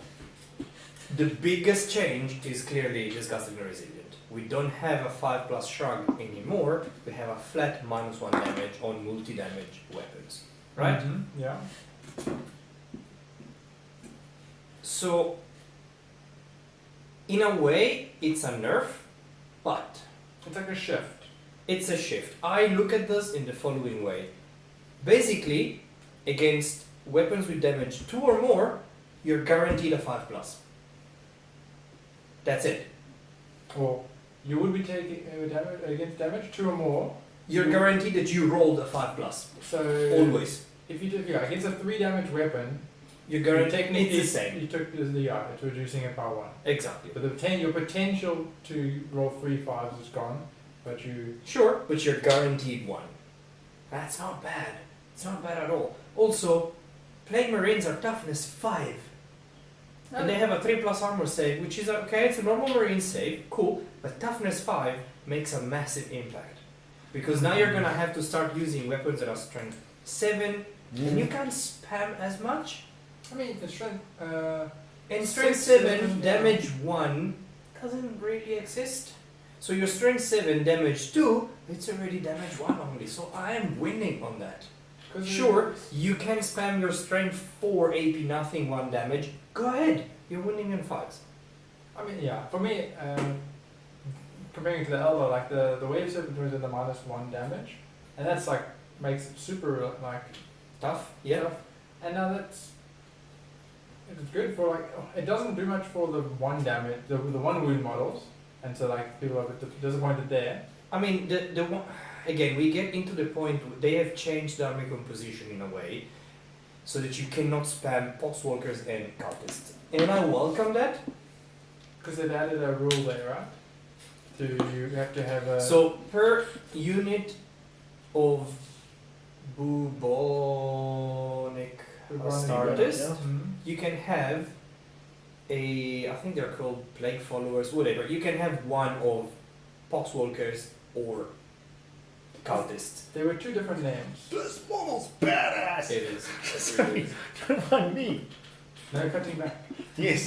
[SPEAKER 3] the biggest change is clearly disgustingly resilient. We don't have a 5+ shrug anymore, we have a flat -1 damage on multi-damage weapons, right?
[SPEAKER 2] Mhm, yeah.
[SPEAKER 3] So, in a way, it's a nerf, but
[SPEAKER 2] It's like a shift.
[SPEAKER 3] it's a shift. I look at this in the following way. Basically, against weapons with damage 2 or more, you're guaranteed a 5+. That's it.
[SPEAKER 2] Or you would be taking damage against damage 2 or more.
[SPEAKER 3] You're guaranteed that you rolled a 5+.
[SPEAKER 2] So
[SPEAKER 3] Always.
[SPEAKER 2] if you did against a 3 damage weapon,
[SPEAKER 3] You're
[SPEAKER 2] you
[SPEAKER 3] guaranteed
[SPEAKER 2] technically
[SPEAKER 3] it's the same.
[SPEAKER 2] You took it's reducing it by 1.
[SPEAKER 3] Exactly.
[SPEAKER 2] But your potential to roll 3 5s is gone, but you
[SPEAKER 3] Sure, but you're guaranteed 1. That's not bad. It's not bad at all. Also, plague marines are toughness 5. And they have a 3+ armor save, which is okay, it's a normal marine save, cool, but toughness 5 makes a massive impact. Because now you're gonna have to start using weapons that are strength 7, and you can't spam as much.
[SPEAKER 2] I mean the strength
[SPEAKER 3] And strength
[SPEAKER 2] 6,
[SPEAKER 3] 7,
[SPEAKER 2] 7,
[SPEAKER 3] damage 1 doesn't really exist. So your strength 7, damage 2, it's already damage 1 only, so I am winning on that. Sure, you can spam your strength 4 AP nothing 1 damage. Go ahead, you're winning in fights.
[SPEAKER 2] I mean, yeah, for me, comparing it to the Elder, like the wave serpent was in the -1 damage, and that's like makes it super like
[SPEAKER 3] Tough, yeah.
[SPEAKER 2] tough. And now it's good for like it doesn't do much for the 1 damage, the 1 wound models, and so like people are a bit disappointed there.
[SPEAKER 3] I mean, the one, again, we get into the point they have changed the army composition in a way so that you cannot spam poxwalkers and cultists. And I welcome that.
[SPEAKER 2] Because they've added a rule there, right? You have to have a...
[SPEAKER 3] So, per unit of bubonic Astartes, you can have I think they're called plague followers, whatever. You can have one of poxwalkers or cultists.
[SPEAKER 2] There were 2 different names.
[SPEAKER 1] This model's badass!
[SPEAKER 3] It is.
[SPEAKER 1] Sorry, don't mind me.
[SPEAKER 2] No cutting back.
[SPEAKER 1] Yes.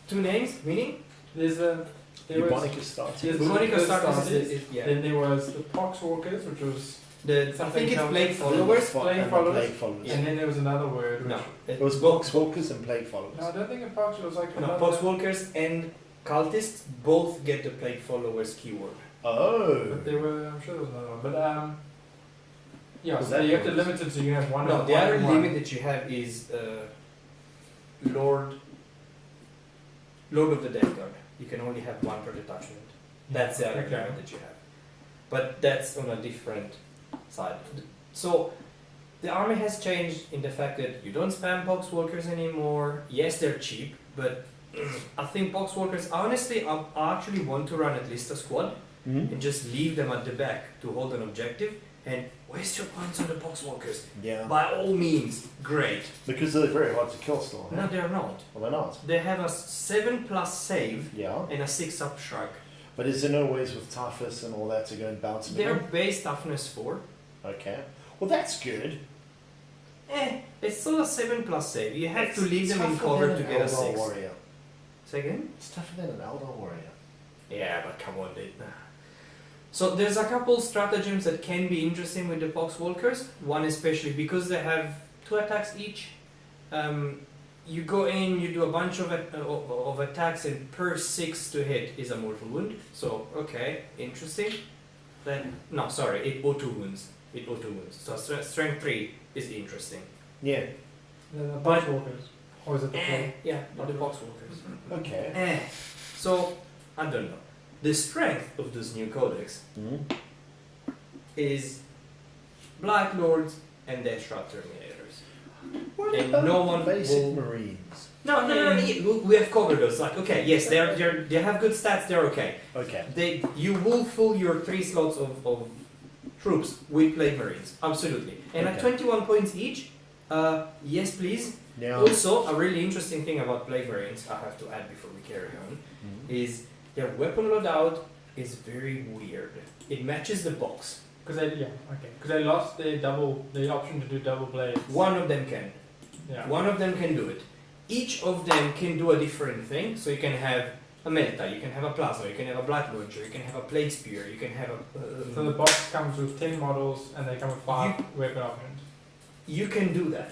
[SPEAKER 3] 2 names, meaning?
[SPEAKER 2] There was
[SPEAKER 1] Bubonic Astartes.
[SPEAKER 2] Yes,
[SPEAKER 3] Bubonic Astartes
[SPEAKER 2] Astartes.
[SPEAKER 3] is yeah.
[SPEAKER 2] Then there was the Poxwalkers, which was
[SPEAKER 3] I think it's plague followers.
[SPEAKER 2] Plague
[SPEAKER 1] Followers.
[SPEAKER 2] followers. And then there was another word. Which
[SPEAKER 3] No,
[SPEAKER 1] It was Poxwalkers and Plague Followers.
[SPEAKER 2] No, I don't think it Pox was like
[SPEAKER 3] No,
[SPEAKER 2] another.
[SPEAKER 3] poxwalkers and cultists both get the plague followers keyword.
[SPEAKER 1] Oh.
[SPEAKER 2] But there were, I'm sure there was another one. But yeah,
[SPEAKER 1] Was
[SPEAKER 2] so
[SPEAKER 1] that
[SPEAKER 2] you have to
[SPEAKER 1] yours?
[SPEAKER 2] limit it so you can have one.
[SPEAKER 3] No,
[SPEAKER 2] of
[SPEAKER 3] the
[SPEAKER 2] one
[SPEAKER 3] other
[SPEAKER 2] and one.
[SPEAKER 3] limit that you have is Lord of the Deathguard. You can only have 1 per detachment. That's the other
[SPEAKER 2] Okay.
[SPEAKER 3] limit that you have. But that's on a different side. So the army has changed in the fact that you don't spam poxwalkers anymore. Yes, they're cheap, but I think poxwalkers, honestly, I actually want to run at least a squad and just leave them at the back to hold an objective and waste your points on the poxwalkers.
[SPEAKER 1] Yeah.
[SPEAKER 3] By all means, great.
[SPEAKER 1] Because they're very hard to kill still.
[SPEAKER 3] No, they're not.
[SPEAKER 1] Well, they're not.
[SPEAKER 3] They have a 7+ save
[SPEAKER 1] Yeah.
[SPEAKER 3] and a 6+ shrug.
[SPEAKER 1] But is there no ways with toughness and all that to go and bounce them
[SPEAKER 3] Their
[SPEAKER 1] in?
[SPEAKER 3] base toughness 4.
[SPEAKER 1] Okay. Well, that's good.
[SPEAKER 3] It's still a 7+ save. You have to leave them in
[SPEAKER 1] tougher
[SPEAKER 3] cover
[SPEAKER 1] than
[SPEAKER 3] to
[SPEAKER 1] an
[SPEAKER 3] get a
[SPEAKER 1] Eldar
[SPEAKER 3] 6.
[SPEAKER 1] Warrior.
[SPEAKER 3] Say again?
[SPEAKER 1] It's tougher than an Eldar Warrior.
[SPEAKER 3] Yeah, but come on, dude. So there's a couple stratagems that can be interesting with the Poxwalkers. One especially because they have 2 attacks each. You go in, you do a bunch of attacks, and per 6 to hit is a mortal wound. So okay, interesting. Then no, sorry, it auto wounds. It auto wounds. So strength 3 is interesting.
[SPEAKER 1] Yeah.
[SPEAKER 2] The
[SPEAKER 3] But-
[SPEAKER 2] Poxwalkers. Or is it the plague?
[SPEAKER 3] Yeah, not the Poxwalkers.
[SPEAKER 1] Okay.
[SPEAKER 3] So I don't know. The strength of this new codex is Black Lords and Death Shroud Terminators.
[SPEAKER 1] What
[SPEAKER 3] And
[SPEAKER 1] about
[SPEAKER 3] no one
[SPEAKER 1] basic
[SPEAKER 3] will-
[SPEAKER 1] Marines?
[SPEAKER 3] No, we have covered those. Like, okay, yes, they have good stats. They're okay.
[SPEAKER 1] Okay.
[SPEAKER 3] You will fill your 3 slots of troops with Plague Marines, absolutely. And at
[SPEAKER 1] Okay.
[SPEAKER 3] 21 points each, yes, please.
[SPEAKER 1] Now.
[SPEAKER 3] Also, a really interesting thing about Plague Marines, I have to add before we carry on, is their weapon loadout is very weird. It matches the box.
[SPEAKER 2] Because they lost the option to do double blades.
[SPEAKER 3] One of them can.
[SPEAKER 2] Yeah.
[SPEAKER 3] One of them can do it. Each of them can do a different thing. So you can have a Melta, you can have a Plasma, you can have a Black Launcher, you can have a Plague Spear, you can have a...
[SPEAKER 2] So the box comes with 10 models and they come with 5 weapon options.
[SPEAKER 3] You can do that.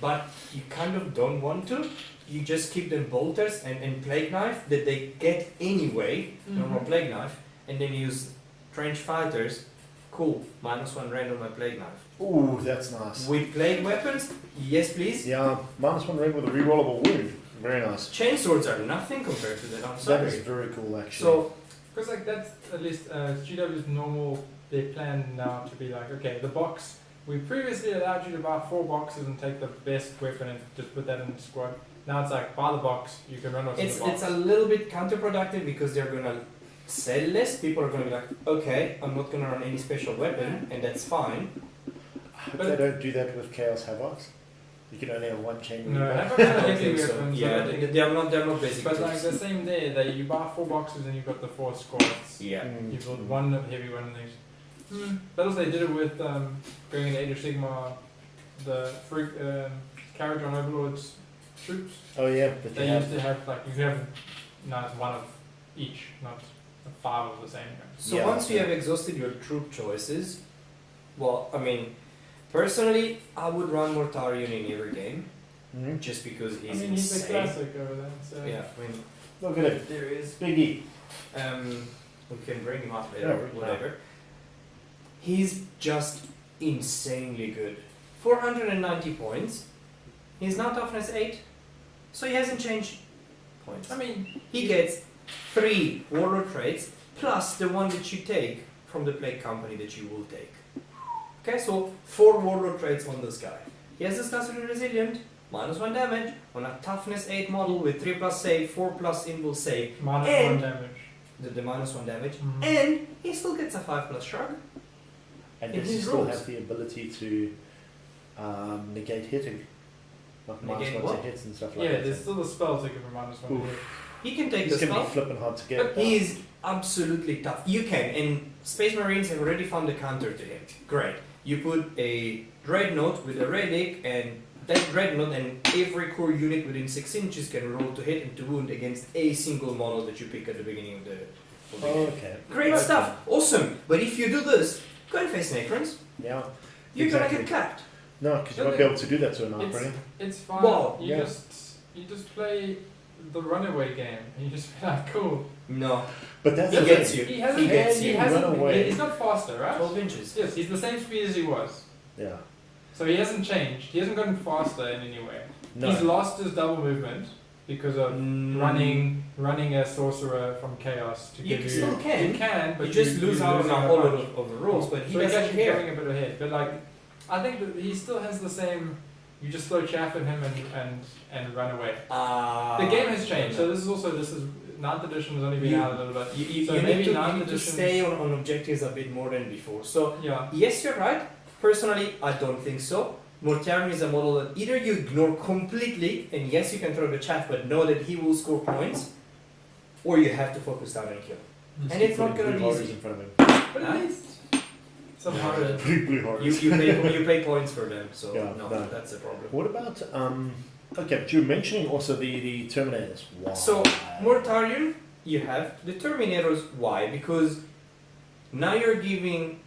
[SPEAKER 3] But you kind of don't want to. You just keep them bolters and Plague Knife that they get anyway, normal Plague Knife, and then use Trench Fighters. Cool, -1 rend on my Plague Knife.
[SPEAKER 1] Ooh, that's nice.
[SPEAKER 3] With Plague Weapons, yes please.
[SPEAKER 1] Yeah, -1 ring with a rerollable wound. Very nice.
[SPEAKER 3] Chainswords are nothing compared to that, I'm
[SPEAKER 1] That
[SPEAKER 3] sorry.
[SPEAKER 1] is very cool, actually.
[SPEAKER 3] So,
[SPEAKER 2] Because like that's at least GW's normal, their plan now to be like, okay, the box, we previously allowed you to buy 4 boxes and take the best weapon and just put that in the squad. Now it's like, buy the box, you can run what's in the box.
[SPEAKER 3] it's a little bit counterproductive because they're gonna sell less. People are gonna be like, okay, I'm not gonna run any special weapon, and that's fine.
[SPEAKER 1] I hope they don't do that with Chaos Havocs. You can only have 1 chain.
[SPEAKER 2] No,
[SPEAKER 1] reaper.
[SPEAKER 2] Havoc
[SPEAKER 3] I
[SPEAKER 2] has
[SPEAKER 3] don't
[SPEAKER 2] heavy
[SPEAKER 3] think so.
[SPEAKER 2] weapons,
[SPEAKER 3] Yeah,
[SPEAKER 2] but-
[SPEAKER 3] they're not basic.
[SPEAKER 2] But like
[SPEAKER 3] tools.
[SPEAKER 2] the same there, that you buy 4 boxes and you've got the 4 squads.
[SPEAKER 3] Yeah.
[SPEAKER 1] Mm.
[SPEAKER 2] You build 1 heavy one and things. But also they did it with going into Age of Sigmar, the carriage on Overlord's troops.
[SPEAKER 1] Oh yeah, but
[SPEAKER 2] They
[SPEAKER 1] they
[SPEAKER 2] used
[SPEAKER 1] have.
[SPEAKER 2] to have like you have now it's 1 of each, not 5 of the same guy.
[SPEAKER 3] So
[SPEAKER 1] Yeah.
[SPEAKER 3] once you have exhausted your troop choices, well, I mean, personally, I would run Mortarion in every game,
[SPEAKER 1] Mhm.
[SPEAKER 3] just because
[SPEAKER 2] I
[SPEAKER 3] he's
[SPEAKER 2] mean, he's the
[SPEAKER 3] insane.
[SPEAKER 2] classic over there. So.
[SPEAKER 3] Yeah, I mean,
[SPEAKER 1] Look at it.
[SPEAKER 3] there is.
[SPEAKER 1] Biggie.
[SPEAKER 3] We can bring him up later,
[SPEAKER 1] Yeah,
[SPEAKER 3] or whatever. He's just insanely good. 490 points. He's now toughness 8, so he hasn't changed points.
[SPEAKER 2] I mean,
[SPEAKER 3] He gets 3 warlord traits plus the one that you take from the plague company that you will take. Okay, so 4 warlord traits on this guy. He has discussively resilient, -1 damage on a toughness 8 model with 3+ save, 4+ invul save,
[SPEAKER 2] -1
[SPEAKER 3] And-
[SPEAKER 2] damage.
[SPEAKER 3] the -1 damage,
[SPEAKER 2] Mhm.
[SPEAKER 3] and he still gets a 5+ shrug.
[SPEAKER 1] And
[SPEAKER 3] In
[SPEAKER 1] does he
[SPEAKER 3] his
[SPEAKER 1] still
[SPEAKER 3] rules.
[SPEAKER 1] have the ability to negate hitting? Like
[SPEAKER 3] Negate
[SPEAKER 1] -1
[SPEAKER 3] what?
[SPEAKER 1] to hits and stuff like
[SPEAKER 2] Yeah,
[SPEAKER 1] that.
[SPEAKER 2] there's still a spell to give him -1 to
[SPEAKER 1] Oof.
[SPEAKER 2] hit.
[SPEAKER 3] He can take
[SPEAKER 1] He's
[SPEAKER 3] the
[SPEAKER 1] going to be
[SPEAKER 3] spell.
[SPEAKER 1] flipping hard to get.
[SPEAKER 3] He is absolutely tough. You can, and Space Marines have already found a counter to him. Great. You put a Dreadnought with a Relic, and that Dreadnought and every core unit within 6 inches can roll to hit and to wound against a single model that you pick at the beginning of the game.
[SPEAKER 1] Okay.
[SPEAKER 3] Great
[SPEAKER 1] Okay.
[SPEAKER 3] stuff. Awesome. But if you do this, go and face Necrons.
[SPEAKER 1] Yeah.
[SPEAKER 3] You're
[SPEAKER 1] Exactly.
[SPEAKER 3] gonna get clapped.
[SPEAKER 1] No, because you won't be able to do that to an Archaon.
[SPEAKER 2] It's fine.
[SPEAKER 3] Well,
[SPEAKER 2] you
[SPEAKER 1] yeah.
[SPEAKER 2] just play the runaway game, and you just be like, cool.
[SPEAKER 3] No.
[SPEAKER 1] But that's
[SPEAKER 3] He
[SPEAKER 1] the
[SPEAKER 3] gets
[SPEAKER 1] thing.
[SPEAKER 3] you.
[SPEAKER 2] He hasn't.
[SPEAKER 3] He gets
[SPEAKER 2] He
[SPEAKER 3] you.
[SPEAKER 2] hasn't.
[SPEAKER 1] Run away.
[SPEAKER 2] He's not faster, right?
[SPEAKER 3] 12 inches.
[SPEAKER 2] Yes, he's the same speed as he was.
[SPEAKER 1] Yeah.
[SPEAKER 2] So he hasn't changed. He hasn't gotten faster in any way.
[SPEAKER 1] No.
[SPEAKER 2] He's lost his double movement because of running a sorcerer from chaos to
[SPEAKER 3] You
[SPEAKER 2] give you.
[SPEAKER 3] still can.
[SPEAKER 2] You can, but
[SPEAKER 3] You just lose out on
[SPEAKER 2] losing
[SPEAKER 3] a whole lot
[SPEAKER 2] bunch.
[SPEAKER 3] of the rules, but he
[SPEAKER 2] So he's
[SPEAKER 3] doesn't
[SPEAKER 2] actually
[SPEAKER 3] care.
[SPEAKER 2] going a bit ahead. But like, I think that he still has the same. You just throw chaff at him and run away. The game has changed. So this is 9th edition has only been
[SPEAKER 3] You-
[SPEAKER 2] out a little bit.
[SPEAKER 3] You
[SPEAKER 2] So
[SPEAKER 3] need
[SPEAKER 2] maybe
[SPEAKER 3] to,
[SPEAKER 2] ninth
[SPEAKER 3] you need to
[SPEAKER 2] edition-
[SPEAKER 3] stay on objectives a bit more than before. So,
[SPEAKER 2] Yeah.
[SPEAKER 3] yes, you're right. Personally, I don't think so. Mortarion is a model that either you ignore completely, and yes, you can throw the chaff, but know that he will score points, or you have to focus down and kill. And it's not
[SPEAKER 1] Putting
[SPEAKER 3] gonna be
[SPEAKER 1] blue horrors
[SPEAKER 3] easy.
[SPEAKER 1] in front of him.
[SPEAKER 2] But at least some horror.
[SPEAKER 1] Blue horrors.
[SPEAKER 3] You pay points for them, so
[SPEAKER 1] Yeah,
[SPEAKER 3] no,
[SPEAKER 1] no.
[SPEAKER 3] that's the problem.
[SPEAKER 1] What about okay, but you're mentioning also the Terminators. Why?
[SPEAKER 3] So, Mortarion, you have the Terminators. Why? Because now you're giving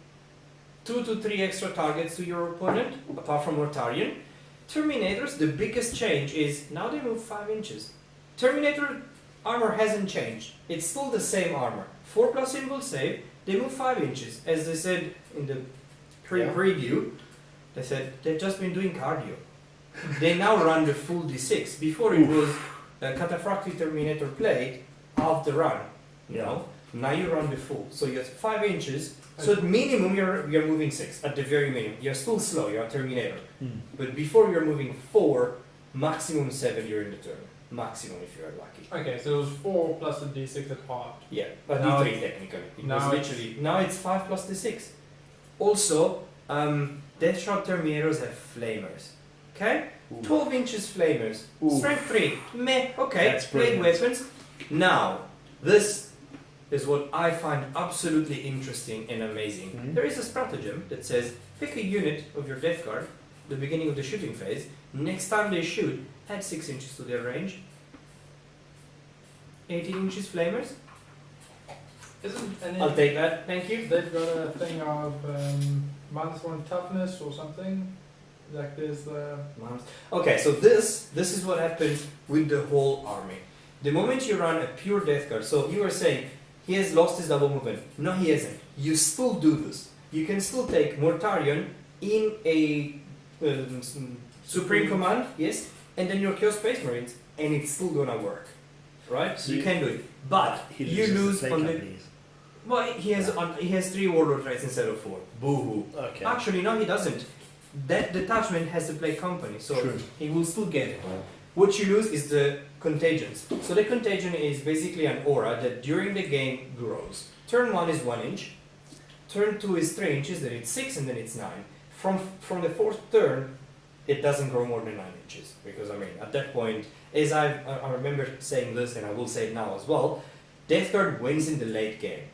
[SPEAKER 3] 2 to 3 extra targets to your opponent, apart from Mortarion. Terminators, the biggest change is now they move 5 inches. Terminator armor hasn't changed. It's still the same armor. 4+ invul save, they move 5 inches. As they said in the preview, they said they've just been doing cardio. They now run the full D6. Before it was a Cataphractic Terminator plate, half the run. You
[SPEAKER 1] Yeah.
[SPEAKER 3] know? Now you run the full. So you're 5 inches. So at minimum you're moving 6. At the very minimum. You're still slow, you're a Terminator.
[SPEAKER 1] Hmm.
[SPEAKER 3] But before you're moving 4, maximum 7 you're in the turn. Maximum if you're lucky.
[SPEAKER 2] Okay, so it was 4 plus a d6 at half.
[SPEAKER 3] Yeah, but
[SPEAKER 2] Now
[SPEAKER 3] D3
[SPEAKER 2] it's-
[SPEAKER 3] technically. It
[SPEAKER 2] now
[SPEAKER 3] was
[SPEAKER 2] it's-
[SPEAKER 3] literally now it's 5 plus D6. Also, Deathshot Terminators have flamers. Okay?
[SPEAKER 1] Ooh.
[SPEAKER 3] 12 inches flamers.
[SPEAKER 1] Ooh.
[SPEAKER 3] Strength 3. Meh, okay.
[SPEAKER 1] That's
[SPEAKER 3] Blade
[SPEAKER 1] brilliant.
[SPEAKER 3] weapons. Now, this is what I find absolutely interesting and amazing.
[SPEAKER 1] Mhm.
[SPEAKER 3] There is a stratagem that says pick a unit of your Deathguard, the beginning of the shooting phase. Next time they shoot, add 6 inches to their range. 18 inches flamers.
[SPEAKER 2] Isn't and
[SPEAKER 3] I'll take that. Thank you.
[SPEAKER 2] they've got a thing of -1 toughness or something. Like there's the
[SPEAKER 3] Okay, so this is what happens with the whole army. The moment you run a pure Deathguard, so you were saying he has lost his double movement. No, he hasn't. You still do this. You can still take Mortarion in a Supreme Command, yes, and then your Chaos Space Marines, and it's still gonna work, right?
[SPEAKER 1] So
[SPEAKER 3] you
[SPEAKER 1] you-
[SPEAKER 3] can do it, but
[SPEAKER 1] He
[SPEAKER 3] you
[SPEAKER 1] loses
[SPEAKER 3] lose
[SPEAKER 1] the
[SPEAKER 3] on
[SPEAKER 1] play
[SPEAKER 3] the.
[SPEAKER 1] companies.
[SPEAKER 3] Well, he has 3 Warlord traits instead of 4. Boo hoo.
[SPEAKER 1] Okay.
[SPEAKER 3] Actually, no, he doesn't. That detachment has to play company, so
[SPEAKER 1] True.
[SPEAKER 3] he will still get it. What you lose is the contagions. So the contagion is basically an aura that during the game grows. Turn 1 is 1 inch. Turn 2 is 3 inches, then it's 6, and then it's 9. From the 4th turn, it doesn't grow more than 9 inches. Because, I mean, at that point, as I remember saying this, and I will say it now as well, Deathguard wins in the late game.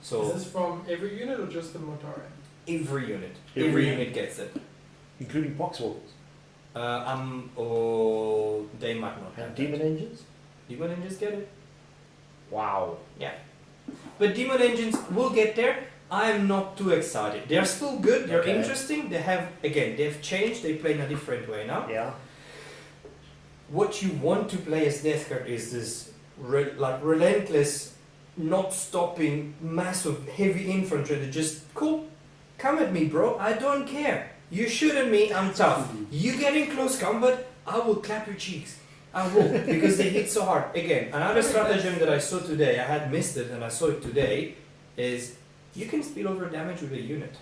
[SPEAKER 3] So
[SPEAKER 2] is this from every unit or just the Mortarion?
[SPEAKER 3] every unit.
[SPEAKER 1] Every
[SPEAKER 3] Every
[SPEAKER 1] unit.
[SPEAKER 3] unit gets it.
[SPEAKER 1] Including Poxwalkers.
[SPEAKER 3] They might not have
[SPEAKER 1] And
[SPEAKER 3] that.
[SPEAKER 1] Demon Engines?
[SPEAKER 3] Demon Ninjas get it?
[SPEAKER 1] Wow.
[SPEAKER 3] Yeah. But demon engines will get there. I'm not too excited. They're still good. They're
[SPEAKER 1] Okay.
[SPEAKER 3] interesting. They've changed. They play in a different way now.
[SPEAKER 1] Yeah.
[SPEAKER 3] What you want to play as Deathguard is this relentless, not stopping, massive, heavy infantry that just cool. Come at me, bro. I don't care. You shoot at me. I'm tough. You get in close combat. I will clap your cheeks. I will because they hit so hard. Again, another stratagem that I saw today. I had missed it and I saw it today. Is you can spill over damage with a unit.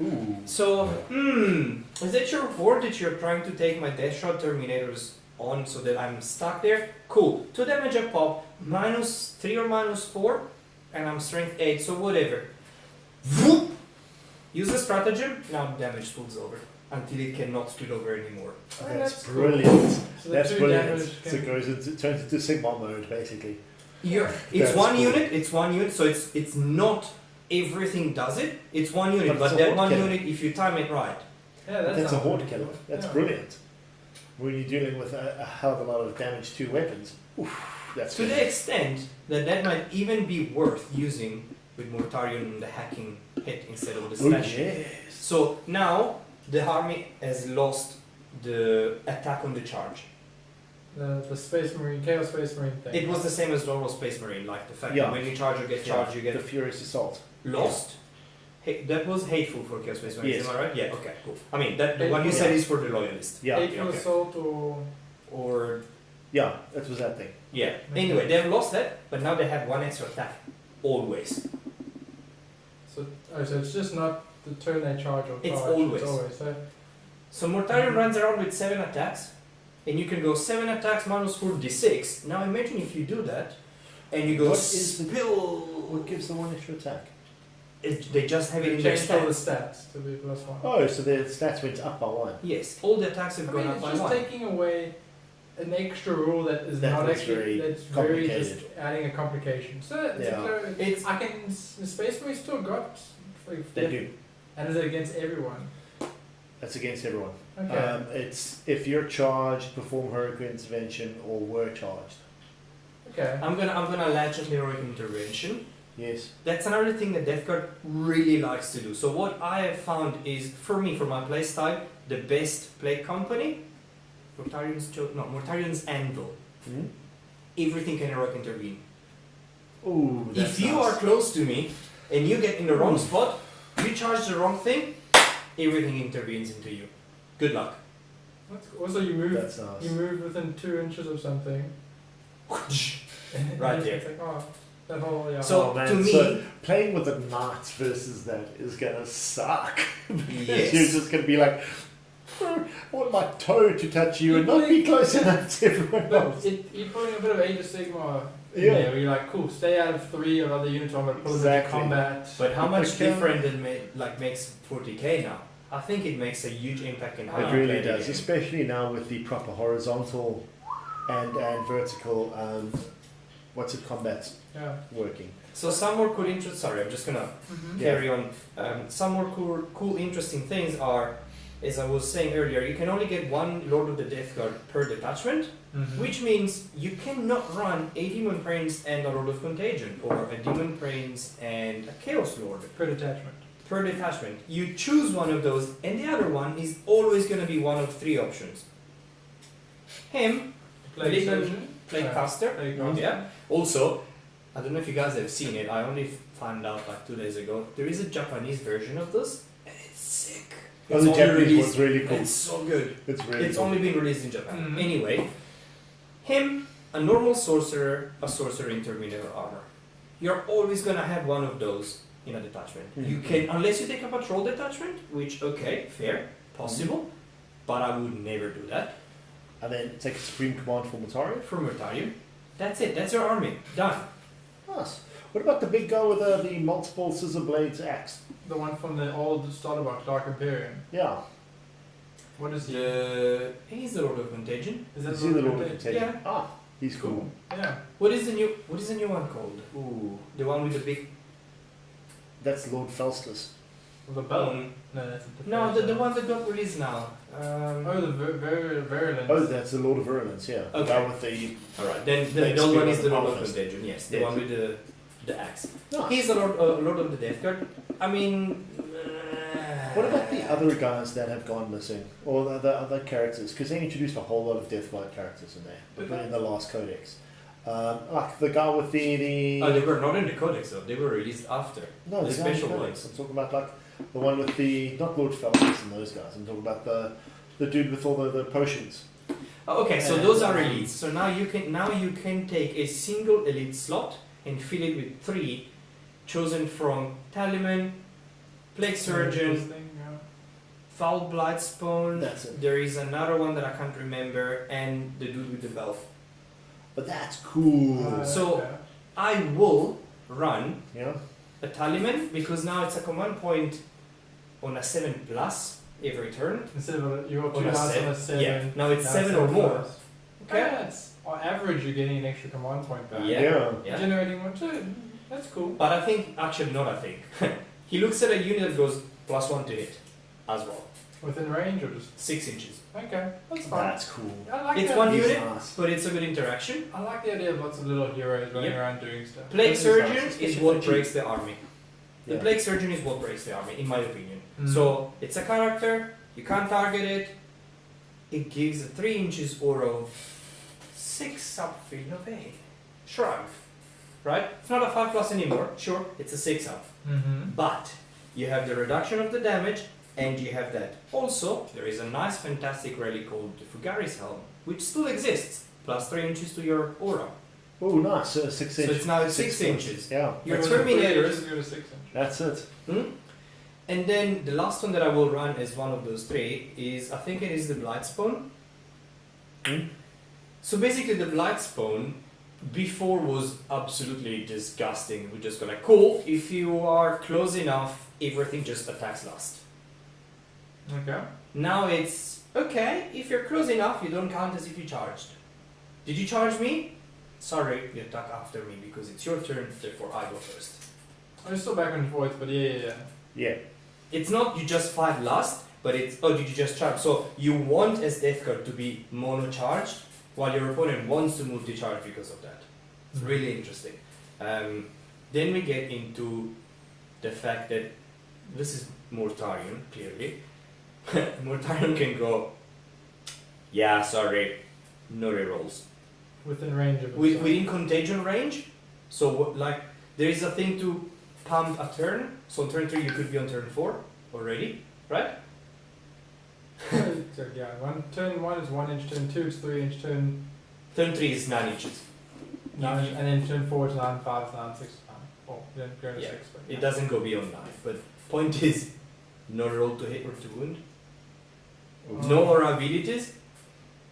[SPEAKER 1] Ooh.
[SPEAKER 3] So, is that your board that you're trying to take my Death Shot Terminators on so that I'm stuck there? Cool. 2 damage a pop, -3 or -4, and I'm strength 8, so whatever. Whoop! Use the stratagem, now damage spills over until it cannot spill over anymore.
[SPEAKER 1] That's
[SPEAKER 2] cool.
[SPEAKER 1] brilliant.
[SPEAKER 2] So the
[SPEAKER 1] That's
[SPEAKER 2] 2
[SPEAKER 1] brilliant.
[SPEAKER 2] damage
[SPEAKER 1] So it turns into Sigma mode, basically.
[SPEAKER 3] It's
[SPEAKER 1] That's
[SPEAKER 3] one
[SPEAKER 1] cool.
[SPEAKER 3] unit, so it's not everything does it. It's one unit,
[SPEAKER 1] But
[SPEAKER 3] but
[SPEAKER 1] it's a
[SPEAKER 3] that
[SPEAKER 1] horde
[SPEAKER 3] one
[SPEAKER 1] killer.
[SPEAKER 3] unit, if you time it right.
[SPEAKER 2] Yeah,
[SPEAKER 1] That's a
[SPEAKER 2] sounds
[SPEAKER 1] horde
[SPEAKER 2] really
[SPEAKER 1] killer.
[SPEAKER 2] cool.
[SPEAKER 1] That's
[SPEAKER 2] Yeah.
[SPEAKER 1] brilliant. When you're dealing with a hell of a lot of damage to weapons. Oof, that's
[SPEAKER 3] To the
[SPEAKER 1] good.
[SPEAKER 3] extent that might even be worth using with Mortarion and the hacking hit instead of the
[SPEAKER 1] Oh,
[SPEAKER 3] slashing.
[SPEAKER 1] yes.
[SPEAKER 3] So now the army has lost the attack on the charge.
[SPEAKER 2] The Space Marine, Chaos Space Marine thing.
[SPEAKER 3] It was the same as normal Space Marine, like the fact
[SPEAKER 1] Yeah.
[SPEAKER 3] that when you charge, you get charged, you get
[SPEAKER 1] the Furious Assault.
[SPEAKER 3] lost. That was hateful for Chaos Space Marine,
[SPEAKER 1] Yes.
[SPEAKER 3] am I right? Yeah, okay, cool. I mean, the one you said is for the loyalist.
[SPEAKER 1] Yeah,
[SPEAKER 2] Hateful
[SPEAKER 3] okay.
[SPEAKER 2] Assault
[SPEAKER 3] Or,
[SPEAKER 1] yeah, that was that thing.
[SPEAKER 3] yeah. Anyway, they've lost that, but now they have 1 extra attack. Always.
[SPEAKER 2] so it's just not the turn they charge or
[SPEAKER 3] It's
[SPEAKER 2] charge.
[SPEAKER 3] always.
[SPEAKER 2] It's always. So,
[SPEAKER 3] So Mortarion runs around with 7 attacks, and you can go 7 attacks -4 d6. Now imagine if you do that, and you go
[SPEAKER 1] What is the-
[SPEAKER 3] spill.
[SPEAKER 1] What gives the 1 extra attack?
[SPEAKER 3] They just have it
[SPEAKER 2] they
[SPEAKER 3] in their
[SPEAKER 2] changed all the
[SPEAKER 3] stats.
[SPEAKER 2] stats to be +1.
[SPEAKER 1] Oh, so the stats went up by 1.
[SPEAKER 3] Yes, all the attacks have
[SPEAKER 2] I
[SPEAKER 3] gone
[SPEAKER 2] mean,
[SPEAKER 3] up
[SPEAKER 2] it's
[SPEAKER 3] by
[SPEAKER 2] just
[SPEAKER 3] 1.
[SPEAKER 2] taking away an extra rule that is
[SPEAKER 1] That
[SPEAKER 2] not
[SPEAKER 1] was
[SPEAKER 2] actually
[SPEAKER 1] very
[SPEAKER 2] that's very just
[SPEAKER 1] complicated.
[SPEAKER 2] adding a complication. So
[SPEAKER 1] Yeah.
[SPEAKER 3] It's
[SPEAKER 2] I can the Space Marine still got like,
[SPEAKER 1] They do.
[SPEAKER 2] and is it against everyone?
[SPEAKER 1] That's against everyone.
[SPEAKER 2] Okay.
[SPEAKER 1] It's if you're charged, perform heroic intervention, or were charged.
[SPEAKER 2] Okay.
[SPEAKER 3] I'm gonna latch on heroic intervention.
[SPEAKER 1] Yes.
[SPEAKER 3] That's another thing that Deathguard really likes to do. So what I have found is, for me, for my playstyle, the best play company, Mortarion's Anvil.
[SPEAKER 1] Hmm?
[SPEAKER 3] Everything can heroic intervene.
[SPEAKER 1] Ooh, that's
[SPEAKER 3] If you
[SPEAKER 1] nice.
[SPEAKER 3] are close to me and you get in the wrong spot, you charge the wrong thing, everything intervenes into you. Good luck.
[SPEAKER 2] That's cool. Also, you move.
[SPEAKER 1] That's nice.
[SPEAKER 2] You move within 2 inches of something.
[SPEAKER 3] Right there.
[SPEAKER 2] It's like, oh, that whole yeah.
[SPEAKER 3] So-
[SPEAKER 1] Oh, man.
[SPEAKER 3] to me-
[SPEAKER 1] So playing with the knights versus that is gonna suck.
[SPEAKER 3] Yes.
[SPEAKER 1] You're just gonna be like, I want my toe to touch you and not be close enough to everyone
[SPEAKER 2] But
[SPEAKER 1] else.
[SPEAKER 2] you're putting a bit of Age of Sigma in
[SPEAKER 1] Yeah.
[SPEAKER 2] there, where you're like, cool, stay out of 3 of other units. I'm gonna pull them into
[SPEAKER 1] Exactly.
[SPEAKER 2] combat.
[SPEAKER 3] But how much
[SPEAKER 1] Okay.
[SPEAKER 3] different it makes 40k now? I think it makes a huge impact in how
[SPEAKER 1] It
[SPEAKER 3] you
[SPEAKER 1] really
[SPEAKER 3] play the
[SPEAKER 1] does,
[SPEAKER 3] game.
[SPEAKER 1] especially now with the proper horizontal and vertical combat
[SPEAKER 2] Yeah.
[SPEAKER 1] working.
[SPEAKER 3] So some more cool sorry, I'm just gonna
[SPEAKER 2] Mm-hmm.
[SPEAKER 1] Yeah.
[SPEAKER 3] carry on. Some more cool interesting things are, as I was saying earlier, you can only get 1 Lord of the Deathguard per detachment,
[SPEAKER 2] Mm-hmm.
[SPEAKER 3] which means you cannot run a Demon Prince and a Lord of Contagion, or a Demon Prince and a Chaos Lord
[SPEAKER 2] per detachment.
[SPEAKER 3] per detachment. You choose one of those, and the other one is always going to be one of 3 options. Him,
[SPEAKER 2] Plague
[SPEAKER 3] Malignant
[SPEAKER 2] Surgeon.
[SPEAKER 3] Plague
[SPEAKER 2] Yeah.
[SPEAKER 3] Caster.
[SPEAKER 2] Plague Caster.
[SPEAKER 3] Yeah. Also, I don't know if you guys have seen it. I only found out like 2 days ago. There is a Japanese version of this, and it's sick.
[SPEAKER 1] Oh,
[SPEAKER 3] It's
[SPEAKER 1] the
[SPEAKER 3] only
[SPEAKER 1] Japanese
[SPEAKER 3] released-
[SPEAKER 1] one's really cool.
[SPEAKER 3] It's so good.
[SPEAKER 1] It's really
[SPEAKER 3] It's
[SPEAKER 1] cool.
[SPEAKER 3] only been released in Japan.
[SPEAKER 2] Mhm.
[SPEAKER 3] Anyway, him, a normal sorcerer, a sorcerer in Terminator armor. You're always gonna have one of those in a detachment. You
[SPEAKER 1] Mhm.
[SPEAKER 3] can, unless you take a patrol detachment, which okay, fair, possible, but I would never do that.
[SPEAKER 1] And then take a supreme command for Mortarion.
[SPEAKER 3] From Mortarion, that's it. That's your army done.
[SPEAKER 1] Nice. What about the big guy with the multiple scissor blades axe?
[SPEAKER 2] The one from the old starter box, Dark Imperium.
[SPEAKER 1] Yeah.
[SPEAKER 2] What is he?
[SPEAKER 3] He's the Lord of Contagion.
[SPEAKER 2] Is that
[SPEAKER 1] Is he the Lord of
[SPEAKER 2] Contagion?
[SPEAKER 1] Contagion? Ah, he's cool.
[SPEAKER 2] Yeah.
[SPEAKER 3] What is the new one called? Ooh, the one with the big.
[SPEAKER 1] That's Lord Faustus.
[SPEAKER 2] The bell.
[SPEAKER 3] Um,
[SPEAKER 2] No, that's a different
[SPEAKER 3] no, the one that got released now.
[SPEAKER 2] Oh, the virulence.
[SPEAKER 1] Oh, that's the Lord of Virulence, yeah. The
[SPEAKER 3] Okay.
[SPEAKER 1] guy with the...
[SPEAKER 3] Alright, then
[SPEAKER 1] They
[SPEAKER 3] the old one
[SPEAKER 1] explain
[SPEAKER 3] is the
[SPEAKER 1] on
[SPEAKER 3] Lord
[SPEAKER 1] the
[SPEAKER 3] of Contagion, yes. The
[SPEAKER 1] Yes.
[SPEAKER 3] one with the the axe.
[SPEAKER 1] Nice.
[SPEAKER 3] He's a lord of the Deathguard. I mean,
[SPEAKER 1] What about the other guys that have gone missing, or the other characters? Because they introduced a whole lot of Deathguard characters in there, but in the last codex. Like the guy with the
[SPEAKER 3] Oh, they were not in the codex though. They were released after.
[SPEAKER 1] no,
[SPEAKER 3] the
[SPEAKER 1] the guy in
[SPEAKER 3] special
[SPEAKER 1] codex.
[SPEAKER 3] ones.
[SPEAKER 1] I'm talking about like the one with the not Lord Felix and those guys. I'm talking about the dude with all the potions.
[SPEAKER 3] Oh, okay, so those are elites. So now you can take a single elite slot and fill it with 3 chosen from Tallyman, Plague Surgeon, Foul Blight Spawn.
[SPEAKER 1] That's it.
[SPEAKER 3] There is another one that I can't remember, and the dude with the bell.
[SPEAKER 1] But that's cool.
[SPEAKER 3] So- I will run
[SPEAKER 1] Yeah.
[SPEAKER 3] a Tallyman because now it's a command point on a 7+ every turn.
[SPEAKER 2] Instead of your
[SPEAKER 3] On
[SPEAKER 2] 2
[SPEAKER 3] a
[SPEAKER 2] dice on a
[SPEAKER 3] 7.
[SPEAKER 2] 7.
[SPEAKER 3] Yeah, now it's
[SPEAKER 2] now
[SPEAKER 3] 7 or more.
[SPEAKER 2] plus.
[SPEAKER 3] Okay.
[SPEAKER 2] Yeah, it's, on average, you're getting an extra command point back.
[SPEAKER 3] Yeah.
[SPEAKER 2] Generating one too. That's cool.
[SPEAKER 3] But I think, actually not I think. He looks at a unit that goes +1 to hit as well.
[SPEAKER 2] Within range or just
[SPEAKER 3] 6 inches.
[SPEAKER 2] okay, that's fine.
[SPEAKER 1] That's cool.
[SPEAKER 2] I like
[SPEAKER 3] It's
[SPEAKER 2] that.
[SPEAKER 3] one
[SPEAKER 1] He's
[SPEAKER 3] unit,
[SPEAKER 1] nice.
[SPEAKER 3] but it's a good interaction.
[SPEAKER 2] I like the idea of lots of little heroes running
[SPEAKER 3] Yep.
[SPEAKER 2] around doing stuff.
[SPEAKER 3] Plague
[SPEAKER 1] That is
[SPEAKER 3] Surgeon
[SPEAKER 1] nice,
[SPEAKER 3] is
[SPEAKER 1] especially
[SPEAKER 3] what
[SPEAKER 1] for cheap.
[SPEAKER 3] breaks the army. The
[SPEAKER 1] Yeah.
[SPEAKER 3] Plague Surgeon is what breaks the army, in my opinion.
[SPEAKER 2] Mm.
[SPEAKER 3] So it's a character, you can't target it. It gives a 3 inches aura of 6 subfield of 8. Shrug. Right? It's not a 5+ anymore, sure, it's a 6 up.
[SPEAKER 2] Mm-hmm.
[SPEAKER 3] But you have the reduction of the damage, and you have that. Also, there is a nice, fantastic relic called the Fugari's Helm, which still exists, +3 inches to your aura.
[SPEAKER 1] Oh, nice. 6
[SPEAKER 3] So
[SPEAKER 1] inches.
[SPEAKER 3] it's now 6
[SPEAKER 1] foot.
[SPEAKER 3] inches.
[SPEAKER 1] Yeah.
[SPEAKER 3] Your
[SPEAKER 2] Go to
[SPEAKER 3] Terminators.
[SPEAKER 2] 3 inches, go to 6 inches.
[SPEAKER 1] That's it.
[SPEAKER 3] And then the last one that I will run as one of those 3 is, I think it is the Blightspawn.
[SPEAKER 1] Hmm?
[SPEAKER 3] So basically the Blightspawn before was absolutely disgusting. We just go like, cool, if you are close enough, everything just attacks last.
[SPEAKER 2] Okay.
[SPEAKER 3] Now it's, okay, if you're close enough, you don't count as if you charged. Did you charge me? Sorry, you attack after me because it's your turn, therefore I go first.
[SPEAKER 2] I'm still back and forth, but yeah.
[SPEAKER 1] Yeah.
[SPEAKER 3] It's not you just fight last, but it's, oh, did you just charge? So you want as Deathguard to be mono charged, while your opponent wants to multi-charge because of that. It's really interesting. Then we get into the fact that this is Mortarion, clearly. Mortarion can go, yeah, sorry, no rerolls.
[SPEAKER 2] Within range of
[SPEAKER 3] Within contagion range, so like there is a thing to pump a turn, so on turn 3 you could be on turn 4 already, right?
[SPEAKER 2] So yeah, turn 1 is 1 inch, turn 2 is 3 inch, turn
[SPEAKER 3] Turn 3 is 9 inches.
[SPEAKER 2] 9, and then turn 4 is 9, 5 is 9, 6 is 9. Oh, then go to
[SPEAKER 3] Yeah.
[SPEAKER 2] 6. But
[SPEAKER 3] It doesn't go beyond 9, but point is, no roll to hit or to wound. No aura abilities.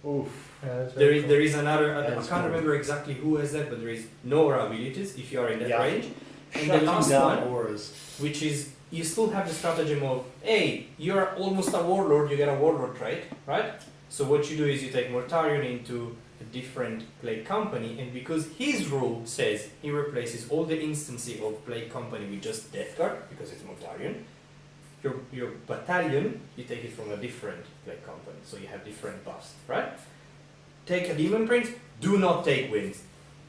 [SPEAKER 1] Oof.
[SPEAKER 2] Yeah, that's
[SPEAKER 3] There
[SPEAKER 2] very
[SPEAKER 3] is
[SPEAKER 2] cool.
[SPEAKER 3] there is another. I
[SPEAKER 1] That's
[SPEAKER 3] can't
[SPEAKER 1] cool.
[SPEAKER 3] remember exactly who has that, but there is no aura abilities if you are in that
[SPEAKER 1] Yeah.
[SPEAKER 3] range. And
[SPEAKER 1] Shutting
[SPEAKER 3] the last
[SPEAKER 1] down
[SPEAKER 3] one,
[SPEAKER 1] auras.
[SPEAKER 3] which is you still have the stratagem of, hey, you're almost a warlord, you get a warlord trait, right? So what you do is you take Mortarion into a different plague company, and because his rule says he replaces all the instances of plague company with just Deathguard, because it's Mortarion, your battalion, you take it from a different plague company, so you have different buffs, right? Take a Demon Prince, do not take wings.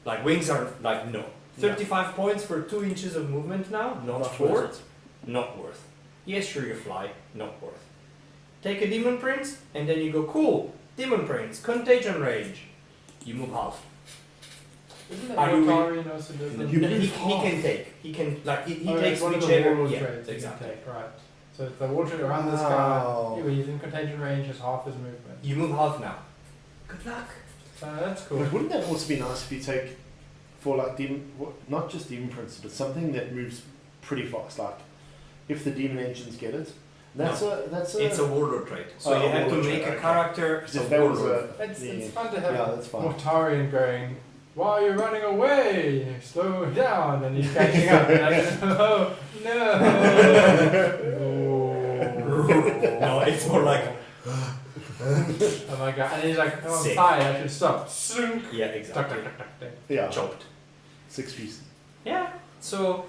[SPEAKER 3] Like, wings are like, no. 35 points for 2 inches of movement now, not 4.
[SPEAKER 1] worth it.
[SPEAKER 3] Not worth. Yes, sure, you fly, not worth. Take a Demon Prince, and then you go, cool, Demon Prince, contagion range. You move half.
[SPEAKER 2] Isn't that
[SPEAKER 3] Are you
[SPEAKER 2] Mortarion also does that?
[SPEAKER 1] You
[SPEAKER 3] he
[SPEAKER 1] move
[SPEAKER 3] can take. He can, like, he
[SPEAKER 2] Oh,
[SPEAKER 3] takes
[SPEAKER 2] it's one of the
[SPEAKER 3] whichever.
[SPEAKER 2] warlord
[SPEAKER 3] Yeah,
[SPEAKER 2] traits you can
[SPEAKER 3] exactly.
[SPEAKER 2] take, right. So if the warlord around this
[SPEAKER 1] Wow.
[SPEAKER 2] guy, he's in contagion range, has half his movement.
[SPEAKER 3] You move half now. Good luck.
[SPEAKER 2] So that's cool.
[SPEAKER 1] But wouldn't that also be nice if you take, for like not just Demon Prince, but something that moves pretty fast, like if the Demon Engines get it, that's
[SPEAKER 3] It's a warlord trait. So
[SPEAKER 1] Oh,
[SPEAKER 3] you have to
[SPEAKER 1] warlord
[SPEAKER 3] make
[SPEAKER 1] trait,
[SPEAKER 3] a
[SPEAKER 1] okay.
[SPEAKER 3] character
[SPEAKER 1] Because
[SPEAKER 3] a
[SPEAKER 1] if that was
[SPEAKER 3] warlord.
[SPEAKER 2] It's fun to have
[SPEAKER 1] yeah, that's fine.
[SPEAKER 2] Mortarion going, why are you running away? Slow down, and he's catching up. And I just, oh, no.
[SPEAKER 3] No, it's more like,
[SPEAKER 2] Oh my god. And he's like, oh, I'm
[SPEAKER 3] Sick.
[SPEAKER 2] tired, I should stop. Sunk.
[SPEAKER 3] yeah,
[SPEAKER 2] Tuck,
[SPEAKER 3] exactly.
[SPEAKER 2] tuck, tuck, tuck, tuck.
[SPEAKER 1] Yeah,
[SPEAKER 3] Chopped.
[SPEAKER 1] 6 pieces.
[SPEAKER 3] Yeah. So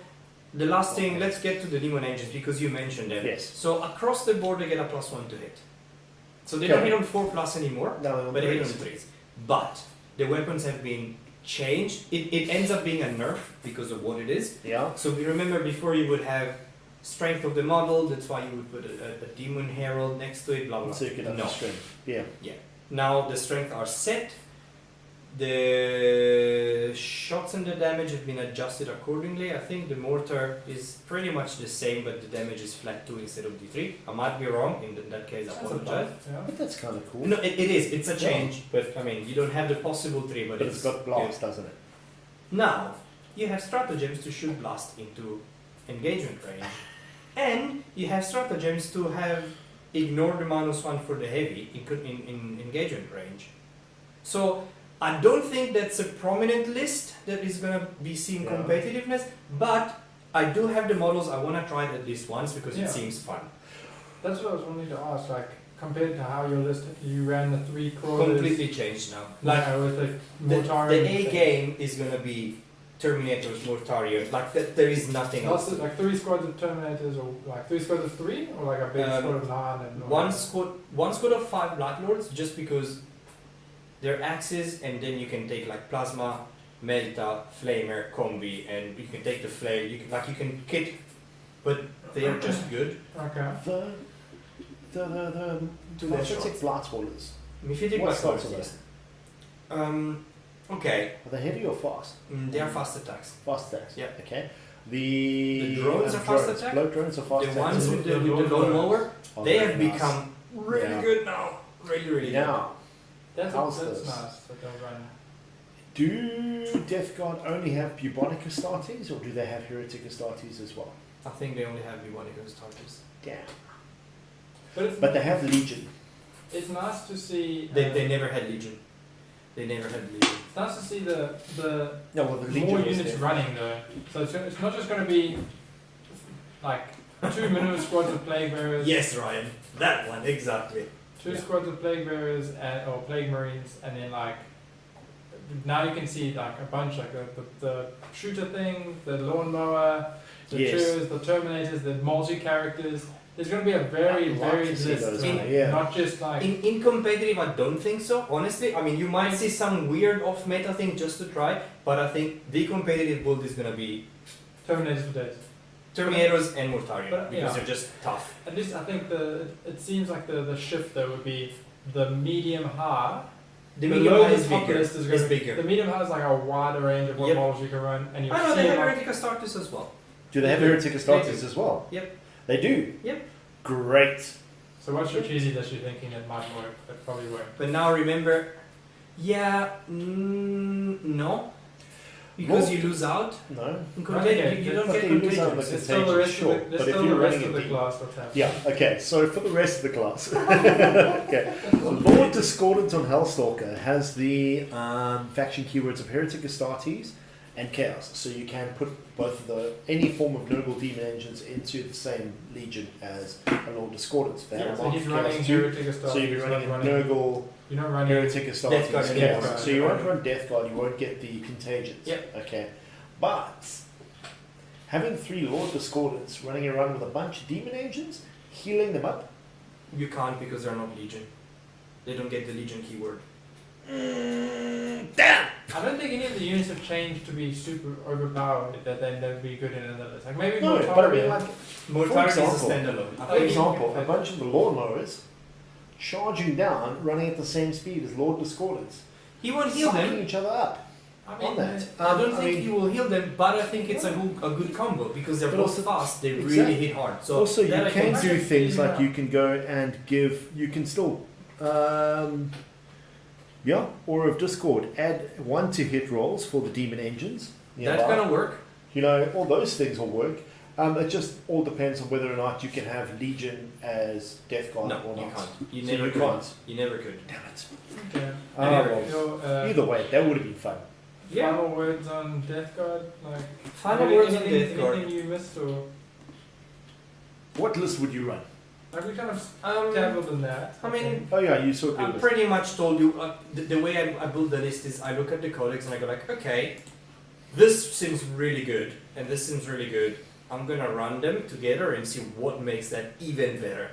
[SPEAKER 3] the last thing, let's get to the demon engines because you mentioned them.
[SPEAKER 1] Yes.
[SPEAKER 3] So across the board they get a +1 to hit. So they don't
[SPEAKER 1] Okay.
[SPEAKER 3] hit on 4+ anymore,
[SPEAKER 1] No,
[SPEAKER 3] but they hit on 3s. But the weapons have been changed. It ends up being a nerf because of what it is.
[SPEAKER 1] Yeah.
[SPEAKER 3] So we remember before you would have strength of the model, that's why you would put a demon herald next to it, blah blah.
[SPEAKER 1] So you can have
[SPEAKER 3] No.
[SPEAKER 1] strength. Yeah.
[SPEAKER 3] Now the strength are set. The shots and the damage have been adjusted accordingly. I think the mortar is pretty much the same, but the damage is flat 2 instead of D3. I might be wrong. In that case, I
[SPEAKER 2] That's a
[SPEAKER 3] apologize.
[SPEAKER 2] buff, yeah.
[SPEAKER 1] But that's kind of cool.
[SPEAKER 3] No, it is. It's a
[SPEAKER 1] Yeah.
[SPEAKER 3] change, but I mean, you don't have the possible 3, but,
[SPEAKER 1] But it's got blast, doesn't it?
[SPEAKER 3] Now, you have stratagems to shoot blast into engagement range, and you have stratagems to have ignore the -1 for the heavy in engagement range. So, I don't think that's a prominent list that is going to be seeing
[SPEAKER 1] Yeah.
[SPEAKER 3] competitiveness, but I do have the models. I want to try it at least once because
[SPEAKER 2] Yeah.
[SPEAKER 3] it seems fun.
[SPEAKER 2] That's what I was wanting to ask. Like compared to how your list, you ran the 3 crawlers.
[SPEAKER 3] Completely changed now.
[SPEAKER 2] Like with the
[SPEAKER 3] The
[SPEAKER 2] Mortarion.
[SPEAKER 3] A game is going to be Terminators, Mortarion. Like there is nothing else.
[SPEAKER 2] Also, like 3 squads of Terminators, or like 3 squads of 3, or like a big squad of 9 and
[SPEAKER 3] One squad of 5 Black Lords, just because they're axes, and then you can take like Plasma, Melta, Flamer, Combi, and you can take the flail. You can kit, but they are just good.
[SPEAKER 2] Okay.
[SPEAKER 1] The
[SPEAKER 3] To their
[SPEAKER 1] Prophetic
[SPEAKER 3] shots.
[SPEAKER 1] Blightwallers.
[SPEAKER 3] Mephitic
[SPEAKER 1] What
[SPEAKER 3] Black
[SPEAKER 1] starts
[SPEAKER 3] Lords,
[SPEAKER 1] are
[SPEAKER 3] yes. Okay,
[SPEAKER 1] Are they heavy or fast?
[SPEAKER 3] they are fast attacks.
[SPEAKER 1] Fast attacks.
[SPEAKER 3] Yeah.
[SPEAKER 1] Okay.
[SPEAKER 3] The drones are fast attack?
[SPEAKER 1] Blow drones are fast
[SPEAKER 3] The
[SPEAKER 1] attacks.
[SPEAKER 3] ones with the
[SPEAKER 2] lawnmowers.
[SPEAKER 3] lawnmower,
[SPEAKER 1] Oh,
[SPEAKER 3] they
[SPEAKER 1] very
[SPEAKER 3] have
[SPEAKER 1] nice.
[SPEAKER 3] become really
[SPEAKER 1] Yeah.
[SPEAKER 3] good now. Really good.
[SPEAKER 1] Now,
[SPEAKER 2] That's
[SPEAKER 1] How's
[SPEAKER 2] that's
[SPEAKER 1] this?
[SPEAKER 2] nice that they'll run.
[SPEAKER 1] do Deathguard only have bubonic Astartes, or do they have heretic Astartes as well?
[SPEAKER 3] I think they only have Bionic starters.
[SPEAKER 1] Damn.
[SPEAKER 2] But
[SPEAKER 1] They have Legion.
[SPEAKER 2] it's nice to see.
[SPEAKER 3] They never had Legion. They never had Legion.
[SPEAKER 2] It's nice to see the
[SPEAKER 1] No, well, the Legion
[SPEAKER 2] more
[SPEAKER 1] was
[SPEAKER 2] units
[SPEAKER 1] there.
[SPEAKER 2] running though. So it's not just going to be like 2 minimum squads of plague bearers.
[SPEAKER 3] Yes, Ryan. That one, exactly.
[SPEAKER 2] 2
[SPEAKER 3] Yeah.
[SPEAKER 2] squads of plague bearers or plague marines, and then like now you can see like a bunch like the shooter thing, the lawnmower, the
[SPEAKER 1] Yes.
[SPEAKER 2] cheers, the terminators, the multi characters. There's going to be a very
[SPEAKER 1] I'd like
[SPEAKER 2] varied
[SPEAKER 1] to see
[SPEAKER 2] list,
[SPEAKER 1] those,
[SPEAKER 2] right?
[SPEAKER 1] yeah.
[SPEAKER 2] Not just like
[SPEAKER 3] In competitive, I don't think so. Honestly, I mean, you might see some weird off meta thing just to try, but I think the competitive build is gonna be
[SPEAKER 2] terminators for days.
[SPEAKER 3] Terminators and Mortarion
[SPEAKER 2] But,
[SPEAKER 3] because
[SPEAKER 2] yeah.
[SPEAKER 3] they're just tough.
[SPEAKER 2] At least I think it seems like the shift though would be the medium high.
[SPEAKER 3] The
[SPEAKER 2] Below
[SPEAKER 3] medium high
[SPEAKER 2] the
[SPEAKER 3] is
[SPEAKER 2] top
[SPEAKER 3] bigger.
[SPEAKER 2] list is
[SPEAKER 3] It's
[SPEAKER 2] gonna be-
[SPEAKER 3] bigger.
[SPEAKER 2] The medium high is like a wider range of what
[SPEAKER 3] Yep.
[SPEAKER 2] models you can run, and you
[SPEAKER 3] I know
[SPEAKER 2] see
[SPEAKER 3] they have
[SPEAKER 2] like,
[SPEAKER 3] Heretic Astartes as well.
[SPEAKER 1] Do they have heretic Astartes as well?
[SPEAKER 3] Yep.
[SPEAKER 1] They do?
[SPEAKER 3] Yep.
[SPEAKER 1] Great.
[SPEAKER 2] So what's your cheesy that you're thinking that might work? That probably won't.
[SPEAKER 3] But now remember, no, because
[SPEAKER 1] Well,
[SPEAKER 3] you lose out.
[SPEAKER 1] No.
[SPEAKER 3] In
[SPEAKER 2] Okay,
[SPEAKER 3] competitive, you don't
[SPEAKER 1] but
[SPEAKER 3] get
[SPEAKER 1] you lose out on the
[SPEAKER 3] contagions.
[SPEAKER 2] There's still the
[SPEAKER 1] contagion,
[SPEAKER 2] rest
[SPEAKER 1] sure.
[SPEAKER 2] of the,
[SPEAKER 1] But
[SPEAKER 2] there's
[SPEAKER 1] if
[SPEAKER 2] still
[SPEAKER 1] you're
[SPEAKER 2] the rest
[SPEAKER 1] running
[SPEAKER 2] of
[SPEAKER 1] a
[SPEAKER 2] the
[SPEAKER 1] deep-
[SPEAKER 2] class what's happening.
[SPEAKER 1] Yeah, okay, so for the rest of the class. Okay. Lord Discordant on Hellstalker has the faction keywords of Heretic Astartes and Chaos. So you can put both of any form of noble demon engines into the same legion as a Lord Discordant. They have
[SPEAKER 2] Yeah,
[SPEAKER 1] a
[SPEAKER 2] so
[SPEAKER 1] mark
[SPEAKER 2] he's
[SPEAKER 1] of
[SPEAKER 2] running
[SPEAKER 1] Chaos too.
[SPEAKER 2] Heretic Astartes.
[SPEAKER 1] So you'll be
[SPEAKER 2] he's
[SPEAKER 1] running
[SPEAKER 2] not
[SPEAKER 1] a Nurgle,
[SPEAKER 2] You're not running.
[SPEAKER 1] Heretic Astartes,
[SPEAKER 3] Deathguard
[SPEAKER 1] and
[SPEAKER 3] and
[SPEAKER 1] Chaos.
[SPEAKER 3] Deathguard.
[SPEAKER 1] So you won't run Deathguard, you won't get the contagions.
[SPEAKER 3] Yep.
[SPEAKER 1] Okay. But having 3 Lord Discordants running around with a bunch of demon engines, healing them up.
[SPEAKER 3] You can't because they're not Legion. They don't get the Legion keyword.
[SPEAKER 1] Damn!
[SPEAKER 2] I don't think any of the units have changed to be super overpowered that they'd be good in another list. Like maybe
[SPEAKER 1] No,
[SPEAKER 2] Mortarion.
[SPEAKER 1] but I mean, like,
[SPEAKER 3] Mortarion is a
[SPEAKER 1] example-
[SPEAKER 3] standalone.
[SPEAKER 1] for example, a bunch of the lawnmowers charging down, running at the same speed as Lord Discordants,
[SPEAKER 3] He won't heal
[SPEAKER 1] sucking
[SPEAKER 3] them.
[SPEAKER 1] each other up.
[SPEAKER 2] I
[SPEAKER 1] on
[SPEAKER 2] mean,
[SPEAKER 1] that.
[SPEAKER 3] I don't think
[SPEAKER 1] mean,
[SPEAKER 3] he will heal them, but I think it's a good combo because they're
[SPEAKER 1] But
[SPEAKER 3] both
[SPEAKER 1] also-
[SPEAKER 3] fast. They
[SPEAKER 1] exactly.
[SPEAKER 3] really hit hard. So
[SPEAKER 1] also, you
[SPEAKER 3] that I
[SPEAKER 1] can do things
[SPEAKER 2] yeah.
[SPEAKER 1] like you can go and give, you can still, Aura of Discord, add 1 to hit rolls for the demon engines.
[SPEAKER 3] That's
[SPEAKER 1] nearby.
[SPEAKER 3] gonna work.
[SPEAKER 1] You know, all those things will work. It just all depends on whether or not you can have Legion as Death Guard
[SPEAKER 3] No,
[SPEAKER 1] or
[SPEAKER 3] you
[SPEAKER 1] not.
[SPEAKER 3] can't. You
[SPEAKER 1] So
[SPEAKER 3] never
[SPEAKER 1] you
[SPEAKER 3] could.
[SPEAKER 1] can't.
[SPEAKER 3] You never could.
[SPEAKER 1] Damn it.
[SPEAKER 2] Okay.
[SPEAKER 1] Well,
[SPEAKER 2] Your,
[SPEAKER 1] either way, that would have been fun.
[SPEAKER 3] Yeah.
[SPEAKER 2] Final words on Deathguard? Like
[SPEAKER 3] Final words on
[SPEAKER 2] anything,
[SPEAKER 3] Deathguard.
[SPEAKER 2] Anything you missed or
[SPEAKER 1] What list would you run?
[SPEAKER 2] like we kind of
[SPEAKER 3] Um,
[SPEAKER 2] dabbled in that.
[SPEAKER 3] I mean,
[SPEAKER 1] Oh yeah, you saw
[SPEAKER 3] I
[SPEAKER 1] the
[SPEAKER 3] pretty much told you the way I build the list is I look at the codex and I go like, okay, this seems really good and this seems really good. I'm gonna run them together and see what makes that even better.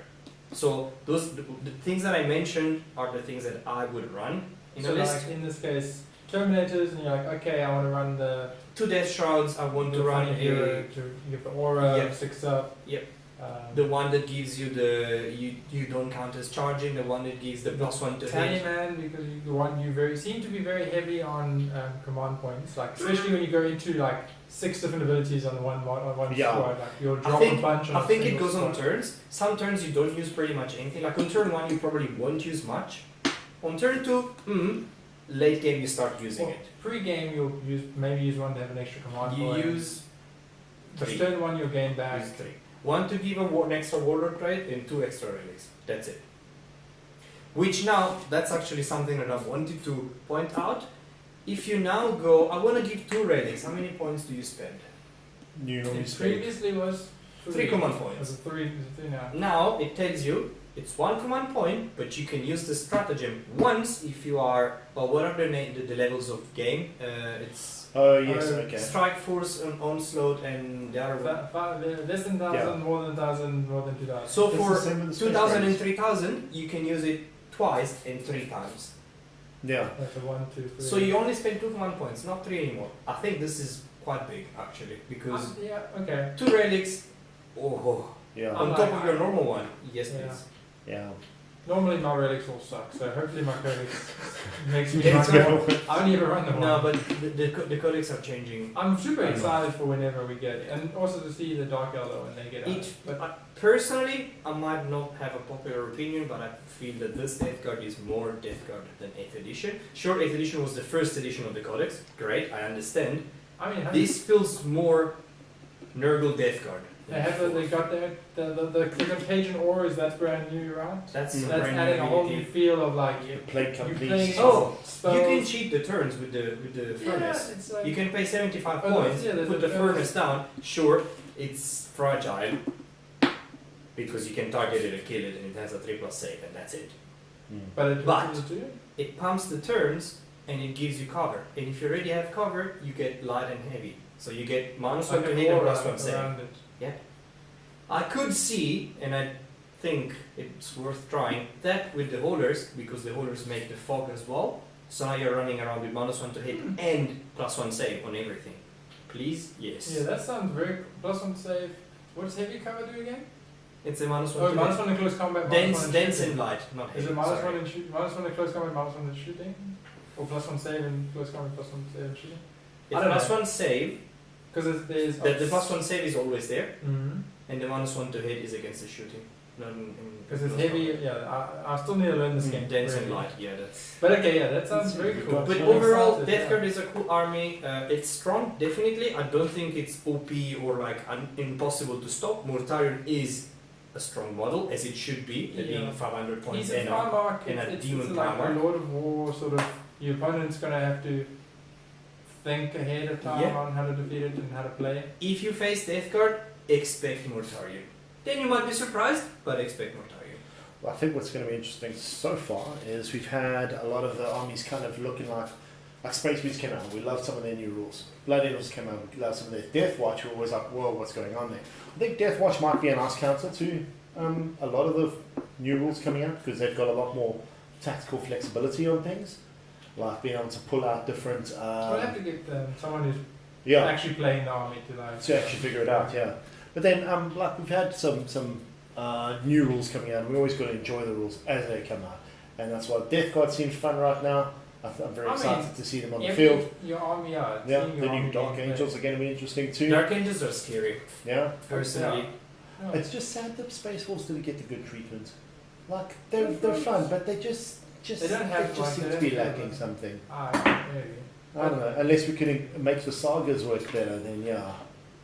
[SPEAKER 3] So those the things that I mentioned are the things that I would run in
[SPEAKER 2] so
[SPEAKER 3] a list.
[SPEAKER 2] like in this case, Terminators, and you're like, okay, I want to run the
[SPEAKER 3] 2 Death Shrouds, I want to run
[SPEAKER 2] hero
[SPEAKER 3] a...
[SPEAKER 2] to give the aura,
[SPEAKER 3] Yep.
[SPEAKER 2] 6 up.
[SPEAKER 3] Yep.
[SPEAKER 2] Um,
[SPEAKER 3] The one that gives you the... You don't count as charging, the one that gives the +1 to hit.
[SPEAKER 2] Tallyman, because you seem to be very heavy on command points, like especially when you go into like 6 different abilities on one
[SPEAKER 1] Yeah.
[SPEAKER 2] squad. Like you'll drop a bunch on
[SPEAKER 3] I
[SPEAKER 2] a
[SPEAKER 3] think it
[SPEAKER 2] single
[SPEAKER 3] goes on
[SPEAKER 2] squad.
[SPEAKER 3] turns. Some turns you don't use pretty much anything. Like on turn 1 you probably won't use much. On turn 2, late game you start using it.
[SPEAKER 2] Pre-game you'll maybe use one to have an extra command
[SPEAKER 3] You
[SPEAKER 2] point.
[SPEAKER 3] use
[SPEAKER 2] Just
[SPEAKER 3] 3.
[SPEAKER 2] turn 1 you'll gain back.
[SPEAKER 3] Use 3. 1 to give an extra warlord trait and 2 extra relics. That's it. Which now, that's actually something that I wanted to point out. If you now go, I want to give 2 relics, how many points do you spend?
[SPEAKER 1] You normally
[SPEAKER 2] It
[SPEAKER 1] spend.
[SPEAKER 2] previously was
[SPEAKER 3] 3 command points.
[SPEAKER 2] Is it 3 now?
[SPEAKER 3] Now it tells you it's 1 command point, but you can use the stratagem once if you are, well, what are the levels of game? It's
[SPEAKER 1] Oh yes, okay.
[SPEAKER 3] Strike Force, Onslaught, and the other one.
[SPEAKER 2] Less than 1,000, more than 1,000, more than 2,000.
[SPEAKER 3] So
[SPEAKER 1] It's
[SPEAKER 3] for
[SPEAKER 1] the same with the space
[SPEAKER 3] 2,000 and
[SPEAKER 1] race.
[SPEAKER 3] 3,000, you can use it twice and 3 times.
[SPEAKER 1] Yeah.
[SPEAKER 2] That's a 1, 2, 3.
[SPEAKER 3] So you only spend 2 command points, not 3 anymore. I think this is quite big actually, because
[SPEAKER 2] yeah, okay.
[SPEAKER 3] 2 relics, oh,
[SPEAKER 1] Yeah.
[SPEAKER 3] on top of your normal one. Yes,
[SPEAKER 2] Yeah.
[SPEAKER 3] please.
[SPEAKER 1] Yeah.
[SPEAKER 2] Normally my relics all suck, so hopefully my codex makes me
[SPEAKER 3] Yeah,
[SPEAKER 2] run them. I only ever run them
[SPEAKER 3] No,
[SPEAKER 2] one.
[SPEAKER 3] but the codex are changing.
[SPEAKER 2] I'm super
[SPEAKER 1] I know.
[SPEAKER 2] excited for whenever we get it, and also to see the Dark Elder when they get out.
[SPEAKER 3] It,
[SPEAKER 2] But
[SPEAKER 3] personally, I might not have a popular opinion, but I feel that this Deathguard is more Deathguard than 8th edition. Sure, 8th edition was the first edition of the codex. Great, I understand.
[SPEAKER 2] I mean,
[SPEAKER 3] This feels more Nurgle Deathguard.
[SPEAKER 2] they got the Contagion Auras, that's brand new, right?
[SPEAKER 3] That's
[SPEAKER 1] Mm.
[SPEAKER 2] That's
[SPEAKER 3] brand
[SPEAKER 2] adding a whole new
[SPEAKER 3] ability.
[SPEAKER 2] feel of like
[SPEAKER 1] Play
[SPEAKER 2] you're
[SPEAKER 1] companies.
[SPEAKER 2] playing
[SPEAKER 3] Oh,
[SPEAKER 2] spells.
[SPEAKER 3] You can cheat the turns with the furnace.
[SPEAKER 2] Yeah, it's like
[SPEAKER 3] You can pay 75
[SPEAKER 2] Oh,
[SPEAKER 3] points,
[SPEAKER 2] there's
[SPEAKER 3] put
[SPEAKER 2] a
[SPEAKER 3] the furnace down. Sure, it's fragile because you can target it and kill it, and it has a 3+ save, and that's it.
[SPEAKER 2] But it
[SPEAKER 3] But-
[SPEAKER 2] does it do?
[SPEAKER 3] It pumps the turns and it gives you cover. And if you already have cover, you get light and heavy. So you get minus 1 to hit and +1 save.
[SPEAKER 2] around it.
[SPEAKER 3] I could see, and I think it's worth trying, that with the holders, because the holders make the fog as well. So now you're running around with -1 to hit and +1 save on everything. Please? Yes.
[SPEAKER 2] Yeah, that sounds very +1 save. What does heavy cover do again?
[SPEAKER 3] It's a -1
[SPEAKER 2] Oh,
[SPEAKER 3] to
[SPEAKER 2] minus
[SPEAKER 3] hit.
[SPEAKER 2] 1 in close combat,
[SPEAKER 3] Dense,
[SPEAKER 2] -1 in
[SPEAKER 3] dense
[SPEAKER 2] shooting.
[SPEAKER 3] and light, not heavy.
[SPEAKER 2] Is it minus
[SPEAKER 3] sorry.
[SPEAKER 2] 1 in -1 in close combat, -1 in shooting? Or +1 save in close combat, +1 save in shooting?
[SPEAKER 3] If
[SPEAKER 2] I don't know.
[SPEAKER 3] +1 save,
[SPEAKER 2] Because there's
[SPEAKER 3] the +1 save is always there,
[SPEAKER 2] Mm-hmm.
[SPEAKER 3] and the -1 to hit is against the shooting.
[SPEAKER 2] Because it's heavy. Yeah, I still need to learn this game.
[SPEAKER 3] Dense and
[SPEAKER 2] really.
[SPEAKER 3] light, yeah, that's.
[SPEAKER 2] But okay, yeah, that sounds
[SPEAKER 1] It's
[SPEAKER 2] very
[SPEAKER 1] really
[SPEAKER 2] cool.
[SPEAKER 1] good.
[SPEAKER 3] But
[SPEAKER 2] I'm
[SPEAKER 3] overall,
[SPEAKER 2] excited,
[SPEAKER 3] Deathguard is a cool army. It's strong, definitely. I don't think it's OP or like impossible to stop. Mortarion is a strong model, as it should be, being
[SPEAKER 2] Yeah.
[SPEAKER 3] 500 points
[SPEAKER 2] He's a
[SPEAKER 3] and
[SPEAKER 2] Primarch.
[SPEAKER 3] and a
[SPEAKER 2] It's
[SPEAKER 3] demon
[SPEAKER 2] like
[SPEAKER 3] Primarch.
[SPEAKER 2] a Lord of War sort of. Your opponent's gonna have to think ahead of time
[SPEAKER 3] Yeah.
[SPEAKER 2] on how to defeat it and how to play.
[SPEAKER 3] If you face Deathguard, expect Mortarion. Then you might be surprised, but expect Mortarion.
[SPEAKER 1] Well, I think what's going to be interesting so far is we've had a lot of the armies kind of looking like Space Marines came out. We love some of their new rules. Blood Angels came out. We love some of their Death Watch. We're always like, whoa, what's going on there? I think Death Watch might be a nice counter to a lot of the new rules coming out because they've got a lot more tactical flexibility on things, like being able to pull out different.
[SPEAKER 2] We'll have to get someone who's
[SPEAKER 1] Yeah.
[SPEAKER 2] actually playing the army to like.
[SPEAKER 1] To actually figure it out, yeah. But then, like we've had some new rules coming out, and we always got to enjoy the rules as they come out, and that's why Deathguard seems fun right now. I'm very excited to see them on the field.
[SPEAKER 2] Your army, yeah.
[SPEAKER 1] Yeah,
[SPEAKER 2] seeing
[SPEAKER 1] the
[SPEAKER 2] your
[SPEAKER 1] new
[SPEAKER 2] army
[SPEAKER 1] Dark
[SPEAKER 2] being
[SPEAKER 1] Angels are going to be interesting too.
[SPEAKER 3] Dark Angels are scary,
[SPEAKER 1] Yeah,
[SPEAKER 3] personally.
[SPEAKER 2] played. Yeah.
[SPEAKER 1] it's just sad that Space Wolves didn't get the good treatment. Like they're fun, but they just
[SPEAKER 2] They don't have,
[SPEAKER 1] just
[SPEAKER 2] like,
[SPEAKER 1] seem
[SPEAKER 2] they
[SPEAKER 1] to be
[SPEAKER 2] don't have
[SPEAKER 1] lacking
[SPEAKER 2] the-
[SPEAKER 1] something.
[SPEAKER 2] Maybe.
[SPEAKER 1] I don't know. Unless we can make the sagas work better, then yeah,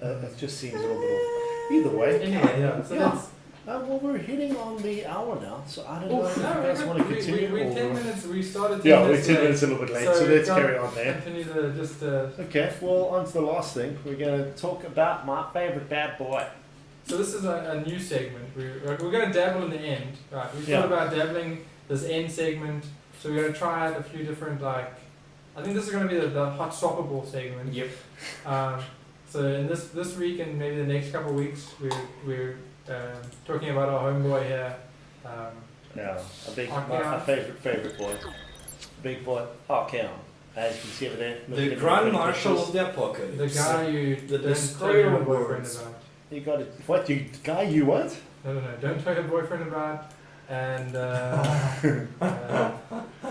[SPEAKER 1] it just seems a little bit off. Either way.
[SPEAKER 2] Anyway, yeah. So
[SPEAKER 1] Yeah.
[SPEAKER 2] that's.
[SPEAKER 1] Well, we're hitting on the hour now, so I don't know
[SPEAKER 2] Oh,
[SPEAKER 1] if you
[SPEAKER 2] no,
[SPEAKER 1] guys want to continue.
[SPEAKER 2] we're
[SPEAKER 1] or...
[SPEAKER 2] 10 minutes. We started 10
[SPEAKER 1] Yeah, we're
[SPEAKER 2] minutes
[SPEAKER 1] 10
[SPEAKER 2] late.
[SPEAKER 1] minutes a little bit late, so
[SPEAKER 2] So
[SPEAKER 1] let's
[SPEAKER 2] go-
[SPEAKER 1] carry on there.
[SPEAKER 2] Continue the just.
[SPEAKER 1] Okay, well, on to the last thing. We're going to talk about my favourite bad boy.
[SPEAKER 2] So this is a new segment. We're going to dabble in the end, right? We
[SPEAKER 1] Yeah.
[SPEAKER 2] thought about dabbling this end segment. So we're going to try out a few different like. I think this is going to be the hot swappable segment.
[SPEAKER 3] Yep.
[SPEAKER 2] So in this week and maybe the next couple of weeks, we're talking about our homeboy here.
[SPEAKER 1] Yeah, my
[SPEAKER 2] Archaon.
[SPEAKER 1] favourite boy. Big boy, Archaon. as you can see over there.
[SPEAKER 3] The Grand Marshal of the Apocalypse.
[SPEAKER 2] The guy you
[SPEAKER 3] The
[SPEAKER 2] don't
[SPEAKER 3] destroyer
[SPEAKER 2] tell your
[SPEAKER 3] of
[SPEAKER 2] boyfriend
[SPEAKER 3] worlds.
[SPEAKER 2] about.
[SPEAKER 1] You got it. What you guy? You what?
[SPEAKER 2] No, don't tell your boyfriend about. And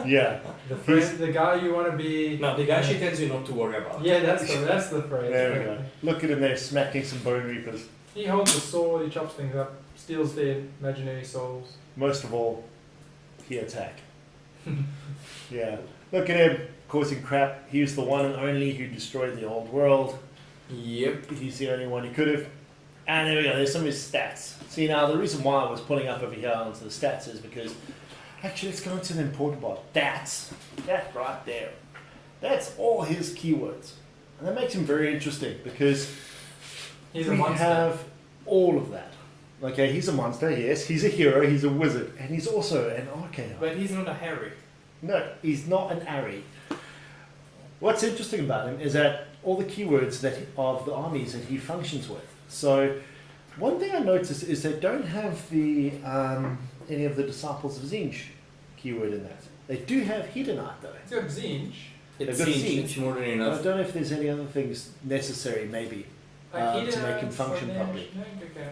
[SPEAKER 1] Yeah.
[SPEAKER 2] the guy you want to be.
[SPEAKER 3] No, the guy she tells you not to worry about.
[SPEAKER 2] Yeah, that's the phrase.
[SPEAKER 1] There we go. Look at him there smacking some bone reapers.
[SPEAKER 2] He holds a sword, he chops things up, steals their imaginary souls.
[SPEAKER 1] Most of all, he attack. Yeah. Look at him causing crap. He was the one and only who destroyed the old world.
[SPEAKER 3] Yep.
[SPEAKER 1] He's the only one who could have. And there we go. There's some of his stats. See now, the reason why I was pulling up over here onto the stats is because actually let's go into the important part. That right there. That's all his keywords, and that makes him very interesting because
[SPEAKER 2] He's a
[SPEAKER 1] we
[SPEAKER 2] monster.
[SPEAKER 1] have all of that. Okay, he's a monster. Yes, he's a hero. He's a wizard, and he's also an Archaon.
[SPEAKER 3] But he's not a Harry.
[SPEAKER 1] No, he's not an Ari. What's interesting about him is that all the keywords of the armies that he functions with. So, one thing I noticed is they don't have the any of the Disciples of Zinj keyword in that. They do have Hedonite though.
[SPEAKER 2] He's got Zinj.
[SPEAKER 3] It's
[SPEAKER 1] They've got
[SPEAKER 3] siege,
[SPEAKER 1] siege.
[SPEAKER 3] it's more than
[SPEAKER 1] I
[SPEAKER 3] enough.
[SPEAKER 1] don't know if there's any other things necessary, maybe, to make him function properly.
[SPEAKER 2] No, okay.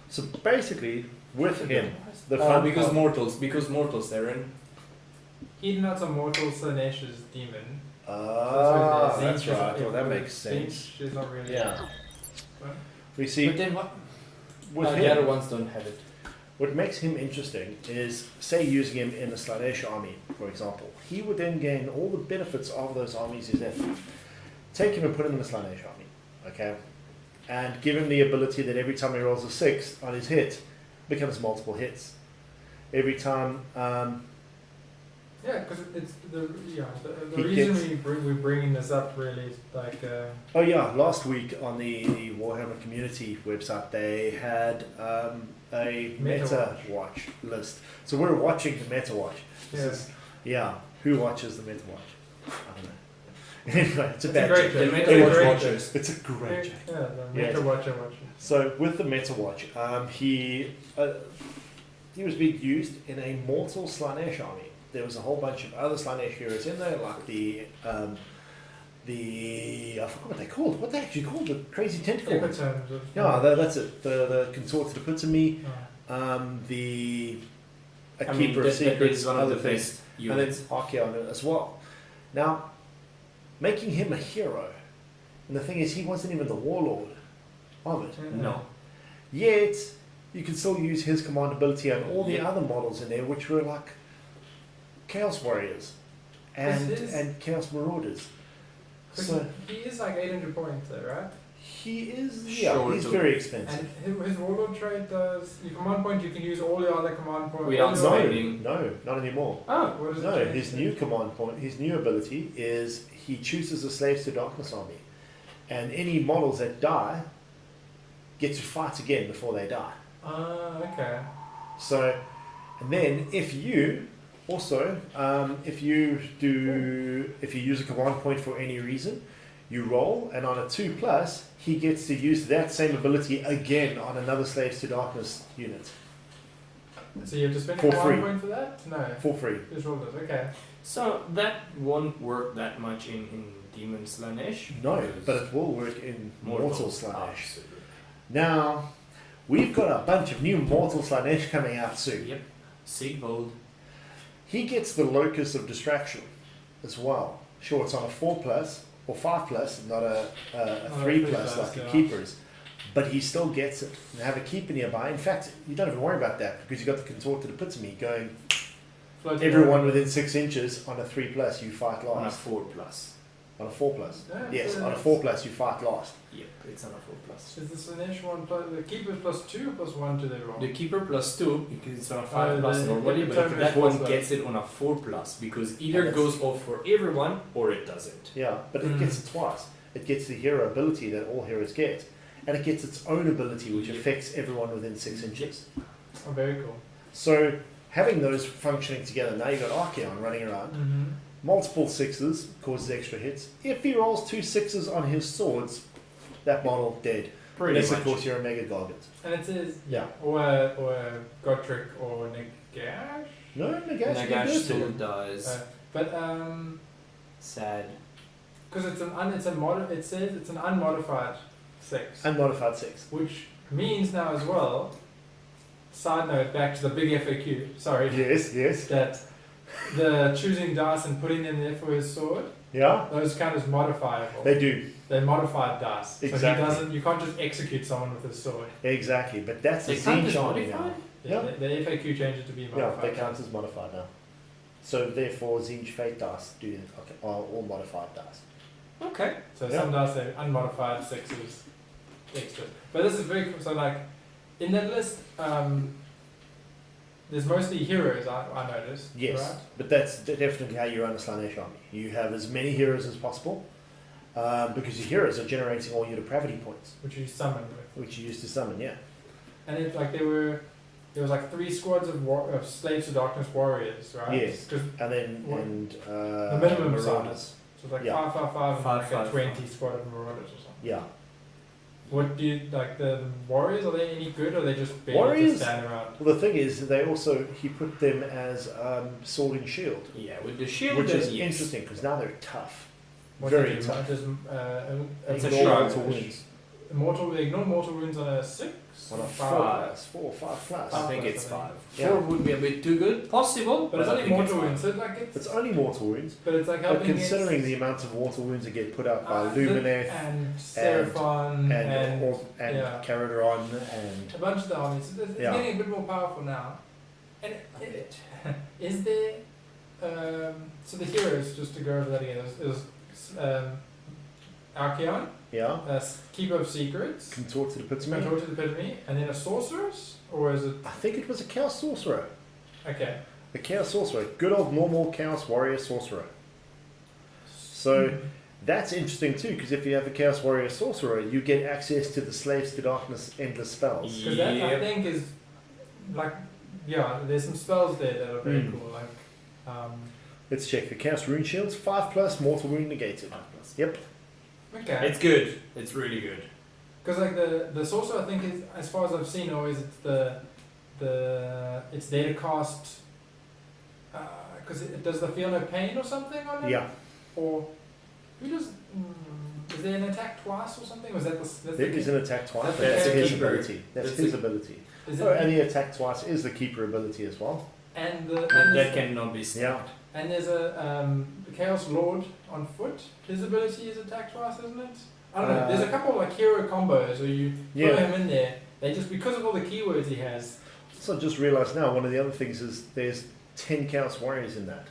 [SPEAKER 1] So basically, with him, the fun
[SPEAKER 3] because
[SPEAKER 1] part-
[SPEAKER 3] mortals, Darren.
[SPEAKER 2] Hedonite's a mortal, Slanesh is demon.
[SPEAKER 1] Ah,
[SPEAKER 2] Zinj
[SPEAKER 1] that's
[SPEAKER 2] is-
[SPEAKER 1] right. Well, that makes sense.
[SPEAKER 2] Zinj is not really.
[SPEAKER 1] Yeah.
[SPEAKER 2] What?
[SPEAKER 1] We see
[SPEAKER 3] But then what?
[SPEAKER 1] with
[SPEAKER 3] The other
[SPEAKER 1] him,
[SPEAKER 3] ones don't have it.
[SPEAKER 1] what makes him interesting is, say, using him in the Slanesh army, for example. He would then gain all the benefits of those armies he's in. Take him and put him in the Slanesh army, okay? And give him the ability that every time he rolls a 6 on his hit, becomes multiple hits. Every time,
[SPEAKER 2] Yeah, because it's the
[SPEAKER 1] He
[SPEAKER 2] reason
[SPEAKER 1] gets-
[SPEAKER 2] we're bringing this up really is like
[SPEAKER 1] oh yeah, last week on the Warhammer community website, they had a
[SPEAKER 2] Meta
[SPEAKER 1] Meta Watch list. So we're watching the Meta Watch. This
[SPEAKER 2] yeah.
[SPEAKER 1] is, who watches the Meta Watch? I don't know. Anyway, it's a
[SPEAKER 2] It's
[SPEAKER 1] bad
[SPEAKER 2] a great
[SPEAKER 1] joke.
[SPEAKER 3] The
[SPEAKER 2] joke.
[SPEAKER 3] Meta
[SPEAKER 2] It's a
[SPEAKER 3] Watch
[SPEAKER 2] great
[SPEAKER 3] watchers.
[SPEAKER 1] It's a great joke.
[SPEAKER 2] Yeah, the
[SPEAKER 1] Yes.
[SPEAKER 2] Meta Watcher.
[SPEAKER 1] So with the Meta Watch, he was being used in a mortal Slanesh army. There was a whole bunch of other Slanesh heroes in there, like the I forgot what they called. What they actually called the crazy tentacle ones.
[SPEAKER 2] Epitomes of
[SPEAKER 1] Yeah, that's it. The consorted epitome,
[SPEAKER 2] Oh.
[SPEAKER 1] the a
[SPEAKER 3] I mean,
[SPEAKER 1] keeper of
[SPEAKER 3] that
[SPEAKER 1] secrets,
[SPEAKER 3] is one of
[SPEAKER 1] other
[SPEAKER 3] the
[SPEAKER 1] things,
[SPEAKER 3] best
[SPEAKER 1] and then
[SPEAKER 3] units.
[SPEAKER 1] Archaon as well. Now, making him a hero, and the thing is, he wasn't even the warlord of it.
[SPEAKER 3] No.
[SPEAKER 1] Yet, you can still use his command ability on all the
[SPEAKER 3] Yeah.
[SPEAKER 1] other models in there, which were like Chaos Warriors and
[SPEAKER 2] Is his-
[SPEAKER 1] and Chaos Marauders.
[SPEAKER 2] But
[SPEAKER 1] So
[SPEAKER 2] he is like 800 points though, right?
[SPEAKER 1] he is,
[SPEAKER 3] Sure,
[SPEAKER 1] he's
[SPEAKER 3] too.
[SPEAKER 1] very expensive.
[SPEAKER 2] And his warlord trait does your command point. You can use all your other command points.
[SPEAKER 3] Without
[SPEAKER 2] all
[SPEAKER 1] No,
[SPEAKER 2] your-
[SPEAKER 3] spending.
[SPEAKER 1] no, not anymore.
[SPEAKER 3] Oh,
[SPEAKER 2] What does it
[SPEAKER 1] No,
[SPEAKER 2] change
[SPEAKER 1] his
[SPEAKER 2] to?
[SPEAKER 1] new command point, his new ability is he chooses a Slaves to Darkness army, and any models that die get to fight again before they die.
[SPEAKER 2] Ah, okay.
[SPEAKER 1] So, and then if you also, if you use a command point for any reason, you roll, and on a 2+, he gets to use that same ability again on another Slaves to Darkness unit
[SPEAKER 2] So you have to spend a
[SPEAKER 1] For
[SPEAKER 2] command
[SPEAKER 1] free.
[SPEAKER 2] point for that? No.
[SPEAKER 1] for free.
[SPEAKER 2] Just roll this. Okay.
[SPEAKER 3] so that won't work that much in Demon Slanesh?
[SPEAKER 1] No,
[SPEAKER 3] because
[SPEAKER 1] but it will work in Mortal Slanesh.
[SPEAKER 3] Absolutely.
[SPEAKER 1] Now, we've got a bunch of new Mortal Slanesh coming out soon.
[SPEAKER 3] Yep. Sigvold.
[SPEAKER 1] He gets the Locus of Distraction as well. Sure, it's on a 4+, or 5+, not a 3+ like
[SPEAKER 2] yeah.
[SPEAKER 1] a Keeper's. But he still gets it. And have a Keeper nearby. In fact, you don't even worry about that because you've got the Contorted Epitome going,
[SPEAKER 2] Floating
[SPEAKER 1] everyone
[SPEAKER 2] around.
[SPEAKER 1] within 6 inches on a 3+, you fight
[SPEAKER 3] On a
[SPEAKER 1] last.
[SPEAKER 3] 4+.
[SPEAKER 1] On a 4+.
[SPEAKER 2] Yeah,
[SPEAKER 1] Yes,
[SPEAKER 2] so
[SPEAKER 1] on a
[SPEAKER 2] it's-
[SPEAKER 1] 4+, you fight last.
[SPEAKER 3] Yep, it's on a 4+.
[SPEAKER 2] Is the Slanesh one plus the keeper plus 2 or plus 1 to the roll?
[SPEAKER 3] The Keeper +2, because it's on a 5+
[SPEAKER 2] the
[SPEAKER 3] normally, but
[SPEAKER 2] Epitome
[SPEAKER 3] that
[SPEAKER 2] is
[SPEAKER 3] one
[SPEAKER 2] 4+.
[SPEAKER 3] gets it on a 4+, because either
[SPEAKER 1] And
[SPEAKER 3] it goes off for everyone, or it doesn't.
[SPEAKER 1] Yeah, but it
[SPEAKER 2] Mm.
[SPEAKER 1] gets it twice. It gets the hero ability that all heroes get, and it gets its own ability which
[SPEAKER 3] Yep.
[SPEAKER 1] affects everyone within 6 inches.
[SPEAKER 2] Oh, very cool.
[SPEAKER 1] So having those functioning together, now you've got Archaon running around.
[SPEAKER 2] Mm-hmm.
[SPEAKER 1] Multiple 6s causes extra hits. If he rolls 2 6s on his swords, that model dead.
[SPEAKER 3] Pretty
[SPEAKER 1] Unless of
[SPEAKER 3] much.
[SPEAKER 1] course you're a Mega Gargant.
[SPEAKER 2] And it says,
[SPEAKER 1] Yeah.
[SPEAKER 2] or Godric or Nagash.
[SPEAKER 1] No, Nagash can do
[SPEAKER 3] Nagash
[SPEAKER 1] it
[SPEAKER 3] still
[SPEAKER 1] too.
[SPEAKER 3] dies.
[SPEAKER 2] But
[SPEAKER 3] Sad.
[SPEAKER 2] Because it says it's an unmodified 6.
[SPEAKER 1] Unmodified 6.
[SPEAKER 2] Which means now as well, side note back to the big FAQ, sorry.
[SPEAKER 1] Yes.
[SPEAKER 2] That the choosing dice and putting them there for his sword,
[SPEAKER 1] Yeah,
[SPEAKER 2] those count as modifiable.
[SPEAKER 1] they do.
[SPEAKER 2] They're modified dice.
[SPEAKER 1] Exactly.
[SPEAKER 2] So you can't just execute someone with his sword.
[SPEAKER 1] Exactly, but that's
[SPEAKER 3] They
[SPEAKER 1] a
[SPEAKER 3] count
[SPEAKER 1] Zinch
[SPEAKER 3] as
[SPEAKER 1] army
[SPEAKER 3] modified?
[SPEAKER 1] now.
[SPEAKER 2] Yeah.
[SPEAKER 1] Yeah.
[SPEAKER 2] The FAQ changed it to be
[SPEAKER 1] Yeah,
[SPEAKER 2] modified.
[SPEAKER 1] they count as modified now. So therefore, Zinch Fate dice are all modified dice.
[SPEAKER 3] Okay.
[SPEAKER 2] So
[SPEAKER 1] Yeah.
[SPEAKER 2] some dice are unmodified 6s extra. But this is very cool. So like in that list, there's mostly heroes. I noticed.
[SPEAKER 1] Yes,
[SPEAKER 2] Right?
[SPEAKER 1] but that's definitely how you run a Slanesh army. You have as many heroes as possible, because your heroes are generating all your depravity points,
[SPEAKER 2] Which you summon with.
[SPEAKER 1] which you use to summon. Yeah.
[SPEAKER 2] And it like there was like 3 squads of slaves to darkness warriors, right?
[SPEAKER 1] Yes.
[SPEAKER 2] 'Cause
[SPEAKER 1] And then
[SPEAKER 2] the minimum
[SPEAKER 1] marauders.
[SPEAKER 2] size. So it's like
[SPEAKER 1] Yeah.
[SPEAKER 2] 555 and
[SPEAKER 3] Five,
[SPEAKER 2] like
[SPEAKER 3] five,
[SPEAKER 2] a 20 squad of marauders or something.
[SPEAKER 1] Yeah.
[SPEAKER 2] What do you like the warriors? Are they any good or are they just barely
[SPEAKER 1] Warriors?
[SPEAKER 2] just stand around?
[SPEAKER 1] Well, the thing is, he put them as sword and shield,
[SPEAKER 3] Yeah, with the shield.
[SPEAKER 1] which is
[SPEAKER 3] yes.
[SPEAKER 1] interesting because now they're tough.
[SPEAKER 2] What
[SPEAKER 1] Very
[SPEAKER 2] do you do?
[SPEAKER 1] tough.
[SPEAKER 2] Does,
[SPEAKER 3] It's a
[SPEAKER 1] Ignore
[SPEAKER 3] shrug.
[SPEAKER 1] mortal wounds.
[SPEAKER 2] they ignore mortal wounds on a 6?
[SPEAKER 1] On a
[SPEAKER 2] Or
[SPEAKER 1] 4
[SPEAKER 3] 5.
[SPEAKER 1] plus, 4 or 5 plus.
[SPEAKER 3] I think
[SPEAKER 2] Five
[SPEAKER 3] it's
[SPEAKER 2] plus, I
[SPEAKER 3] 5.
[SPEAKER 1] Yeah.
[SPEAKER 3] 4 would be a bit too good. Possible,
[SPEAKER 2] But it's
[SPEAKER 3] I
[SPEAKER 2] only
[SPEAKER 3] think it's
[SPEAKER 2] mortal
[SPEAKER 3] fine.
[SPEAKER 2] wounds, so like
[SPEAKER 1] It's only mortal wounds,
[SPEAKER 2] but it's like
[SPEAKER 1] but
[SPEAKER 2] helping
[SPEAKER 1] considering
[SPEAKER 2] against,
[SPEAKER 1] the amount of mortal wounds that get put out by
[SPEAKER 2] uh,
[SPEAKER 1] Lumineth
[SPEAKER 2] and Seraphon and yeah.
[SPEAKER 1] Caradron and
[SPEAKER 2] a bunch of the armies. It's
[SPEAKER 1] Yeah.
[SPEAKER 2] getting a bit more powerful now. And is there so the heroes, just to go over that again, is Archaon,
[SPEAKER 1] yeah,
[SPEAKER 2] Keeper of Secrets,
[SPEAKER 1] contorted epitome.
[SPEAKER 2] Contorted Epitome, and then a sorceress, or is it
[SPEAKER 1] I think it was a chaos sorcerer.
[SPEAKER 2] okay?
[SPEAKER 1] A chaos sorcerer, good old normal chaos warrior sorcerer. So that's interesting too, because if you have a chaos warrior sorcerer, you get access to the slaves to darkness endless spells.
[SPEAKER 2] Because that I
[SPEAKER 3] Yep.
[SPEAKER 2] think is like there's some spells there that are very
[SPEAKER 1] Mm.
[SPEAKER 2] cool. Like
[SPEAKER 1] Let's check the chaos rune shields. 5 plus mortal wound negated. Yep.
[SPEAKER 2] okay,
[SPEAKER 3] It's good. It's really good.
[SPEAKER 2] because like the sorcerer I think is, as far as I've seen, always it's it's there to cast. Because it does the feel no pain or something on it?
[SPEAKER 1] Yeah.
[SPEAKER 2] Or who does? Is there an attack twice or something? Was that the? That's
[SPEAKER 1] There
[SPEAKER 2] the
[SPEAKER 1] is an attack twice.
[SPEAKER 2] That's
[SPEAKER 1] That's
[SPEAKER 2] the
[SPEAKER 1] his
[SPEAKER 3] keeper.
[SPEAKER 1] ability. That's
[SPEAKER 3] That's
[SPEAKER 1] his
[SPEAKER 3] the-
[SPEAKER 1] ability.
[SPEAKER 2] Is
[SPEAKER 1] Oh,
[SPEAKER 2] it,
[SPEAKER 1] and the attack twice is the keeper ability as well.
[SPEAKER 2] and
[SPEAKER 3] But
[SPEAKER 2] there's,
[SPEAKER 3] that cannot be stopped.
[SPEAKER 1] Yeah.
[SPEAKER 2] and there's a Chaos Lord on foot. His ability is attack twice, isn't it? I don't know. There's a couple of like hero combos where you throw
[SPEAKER 1] Yeah.
[SPEAKER 2] him in there. They just because of all the keywords he has.
[SPEAKER 1] So I just realised now, one of the other things is there's 10 chaos warriors in that.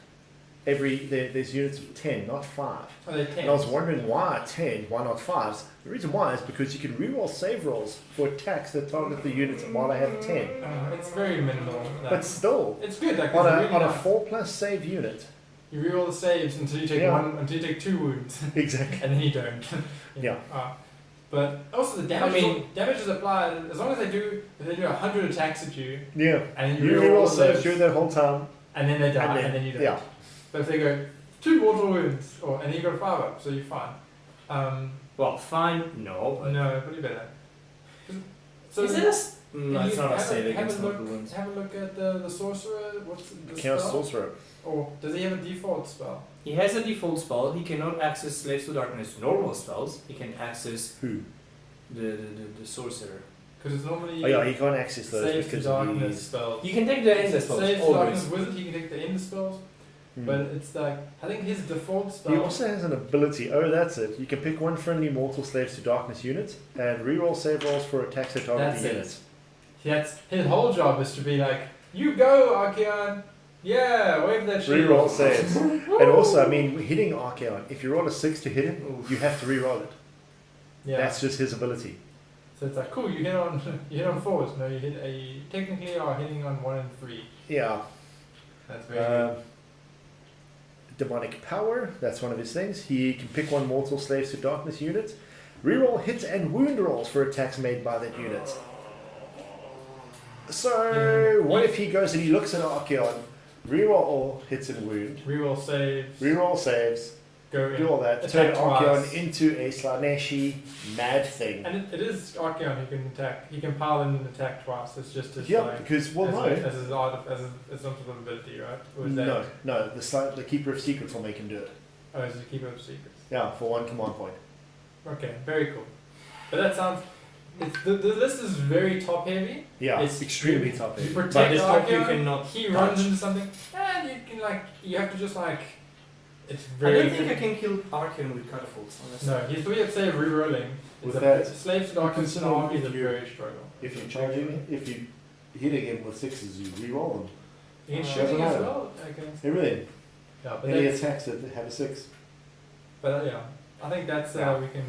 [SPEAKER 1] There's units of 10, not 5.
[SPEAKER 2] Oh, they can.
[SPEAKER 1] And I was wondering why 10, why not 5s? The reason why is because you can reroll save rolls for attacks that target the units while they have 10.
[SPEAKER 2] It's very minimal.
[SPEAKER 1] But still,
[SPEAKER 2] it's good. Like,
[SPEAKER 1] on
[SPEAKER 2] it's
[SPEAKER 1] a,
[SPEAKER 2] really
[SPEAKER 1] on a
[SPEAKER 2] nice.
[SPEAKER 1] 4 plus save unit.
[SPEAKER 2] You reroll the saves until you take
[SPEAKER 1] Yeah.
[SPEAKER 2] until you take 2 wounds,
[SPEAKER 1] Exactly.
[SPEAKER 2] and then you don't.
[SPEAKER 1] Yeah.
[SPEAKER 2] But also the damage.
[SPEAKER 3] I mean-
[SPEAKER 2] damage is applied as long as if they do 100 attacks at you,
[SPEAKER 1] Yeah.
[SPEAKER 2] and
[SPEAKER 1] You
[SPEAKER 2] reroll
[SPEAKER 1] reroll
[SPEAKER 2] all
[SPEAKER 1] saves
[SPEAKER 2] those,
[SPEAKER 1] during that whole time.
[SPEAKER 2] and then they die,
[SPEAKER 1] and
[SPEAKER 2] and then you don't.
[SPEAKER 1] Yeah.
[SPEAKER 2] But if they go 2 mortal wounds, and then you got a 5 up, so you're fine.
[SPEAKER 3] Well, fine. No. But
[SPEAKER 2] No, pretty better. So
[SPEAKER 3] is it a? s- No,
[SPEAKER 2] can
[SPEAKER 3] it's
[SPEAKER 2] you
[SPEAKER 3] not a
[SPEAKER 2] have
[SPEAKER 3] save
[SPEAKER 2] have
[SPEAKER 3] against
[SPEAKER 2] a look,
[SPEAKER 3] mortal wounds.
[SPEAKER 2] Have a look at the sorcerer. What's the
[SPEAKER 1] Chaos
[SPEAKER 2] spell?
[SPEAKER 1] sorcerer.
[SPEAKER 2] Or does he have a default spell?
[SPEAKER 3] He has a default spell. He cannot access Slaves to Darkness normal spells. He can access
[SPEAKER 1] Who?
[SPEAKER 3] the sorcerer.
[SPEAKER 2] Because it's normally
[SPEAKER 1] Oh yeah, he can't access those
[SPEAKER 2] saves to
[SPEAKER 1] because of
[SPEAKER 2] darkness
[SPEAKER 1] these.
[SPEAKER 2] spells.
[SPEAKER 3] You can take the endless spells
[SPEAKER 2] Saves to
[SPEAKER 3] always.
[SPEAKER 2] darkness wizard. He can take the end spells, but it's like I think his default
[SPEAKER 1] He
[SPEAKER 2] spell.
[SPEAKER 1] also has an ability. Oh, that's it. You can pick one friendly mortal slaves to darkness unit and reroll save rolls for attacks that target
[SPEAKER 2] That's
[SPEAKER 1] the
[SPEAKER 2] it.
[SPEAKER 1] units.
[SPEAKER 2] That's his whole job is to be like, you go, Archaon. Yeah, wave that shit.
[SPEAKER 1] Reroll saves. And also, I mean, hitting Archaon, if you roll a 6 to hit him, you have to reroll it.
[SPEAKER 2] Yeah.
[SPEAKER 1] That's just his ability.
[SPEAKER 2] So it's like cool. You hit on 4s. No, you technically are hitting on 1 and 3.
[SPEAKER 1] Yeah.
[SPEAKER 2] That's very good.
[SPEAKER 1] Demonic power, that's one of his things. He can pick one mortal slaves to darkness unit. Reroll hit and wound rolls for attacks made by that unit. So, what if he goes and he looks at Archaon, reroll all hits and wound,
[SPEAKER 2] Reroll saves.
[SPEAKER 1] reroll saves,
[SPEAKER 2] Go in.
[SPEAKER 1] do all that, turn
[SPEAKER 2] Attack
[SPEAKER 1] Archaon
[SPEAKER 2] twice.
[SPEAKER 1] into a Slaneshi mad thing.
[SPEAKER 2] And it is Archaon who can attack. He can pile in and attack twice. It's just his
[SPEAKER 1] Yeah,
[SPEAKER 2] like,
[SPEAKER 1] because, well,
[SPEAKER 2] as,
[SPEAKER 1] no.
[SPEAKER 2] as his art, as some sort of ability, right? Or is that,
[SPEAKER 1] No, the Keeper of Secrets will make him do it.
[SPEAKER 2] Oh, is it keep it secrets?
[SPEAKER 1] Yeah, for 1 command point.
[SPEAKER 2] Okay, very cool. But that sounds. The list is very top heavy.
[SPEAKER 1] Yeah,
[SPEAKER 2] It's
[SPEAKER 1] extremely
[SPEAKER 2] you-
[SPEAKER 1] top
[SPEAKER 2] You
[SPEAKER 1] heavy.
[SPEAKER 3] But
[SPEAKER 2] protect
[SPEAKER 3] this top you
[SPEAKER 2] Archaon,
[SPEAKER 3] cannot
[SPEAKER 2] he
[SPEAKER 3] touch.
[SPEAKER 2] runs into something, and you can you have to just it's
[SPEAKER 3] I
[SPEAKER 2] very.
[SPEAKER 3] don't think I can kill Archaon with catapults, honestly.
[SPEAKER 2] No, he's probably say re-rolling.
[SPEAKER 1] With
[SPEAKER 2] It's
[SPEAKER 1] that,
[SPEAKER 2] slaves to Archaon
[SPEAKER 1] consider
[SPEAKER 2] army is a
[SPEAKER 1] if you-
[SPEAKER 2] very struggle.
[SPEAKER 1] if you're charging, if you hitting him with 6s, you re-roll them.
[SPEAKER 2] You can
[SPEAKER 3] Uh,
[SPEAKER 2] shooting as
[SPEAKER 1] doesn't
[SPEAKER 2] well. Against,
[SPEAKER 1] Everything.
[SPEAKER 2] yeah, but
[SPEAKER 1] Any
[SPEAKER 2] that's,
[SPEAKER 1] attacks that have a 6.
[SPEAKER 2] yeah, I think that's
[SPEAKER 1] Yeah.
[SPEAKER 2] we can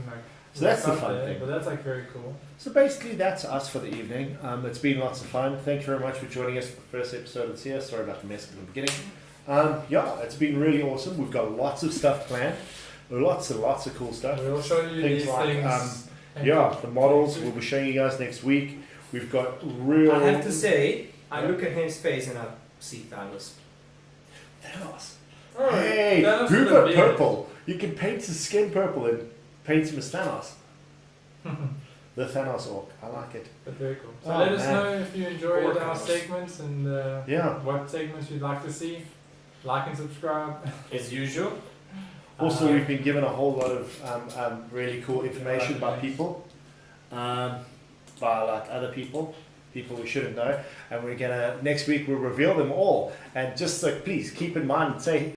[SPEAKER 1] So that's the
[SPEAKER 2] wrap up
[SPEAKER 1] fun
[SPEAKER 2] there,
[SPEAKER 1] thing.
[SPEAKER 2] But that's very cool.
[SPEAKER 1] So basically, that's us for the evening. It's been lots of fun. Thank you very much for joining us for the first episode of here. Sorry about the mess in the beginning. Yeah, it's been really awesome. We've got lots of stuff planned. Lots and lots of cool stuff.
[SPEAKER 2] We'll show you
[SPEAKER 1] Things
[SPEAKER 2] these
[SPEAKER 1] like,
[SPEAKER 2] things. and-
[SPEAKER 1] Yeah, the models we'll be showing you guys next week. We've got real.
[SPEAKER 3] I have to say, I look at his face and I see Thanos.
[SPEAKER 1] Thanos.
[SPEAKER 2] Oh,
[SPEAKER 1] Hey,
[SPEAKER 2] Thanos
[SPEAKER 1] who
[SPEAKER 2] with a
[SPEAKER 1] got
[SPEAKER 2] beard.
[SPEAKER 1] purple? You can paint his skin purple and paint him as Thanos. The Thanos orc. I like it.
[SPEAKER 2] But very cool. So
[SPEAKER 1] Oh,
[SPEAKER 2] let us
[SPEAKER 1] man.
[SPEAKER 2] know if you enjoyed
[SPEAKER 3] Or
[SPEAKER 2] our
[SPEAKER 3] Thanos.
[SPEAKER 2] segments and
[SPEAKER 1] Yeah.
[SPEAKER 2] what segments you'd like to see. Like and subscribe.
[SPEAKER 3] As usual.
[SPEAKER 1] Also,
[SPEAKER 2] Uh,
[SPEAKER 1] we've been given a whole lot of really cool information by people, by like other people we shouldn't know, and we're gonna next week we'll reveal them all. And just like please keep in mind, say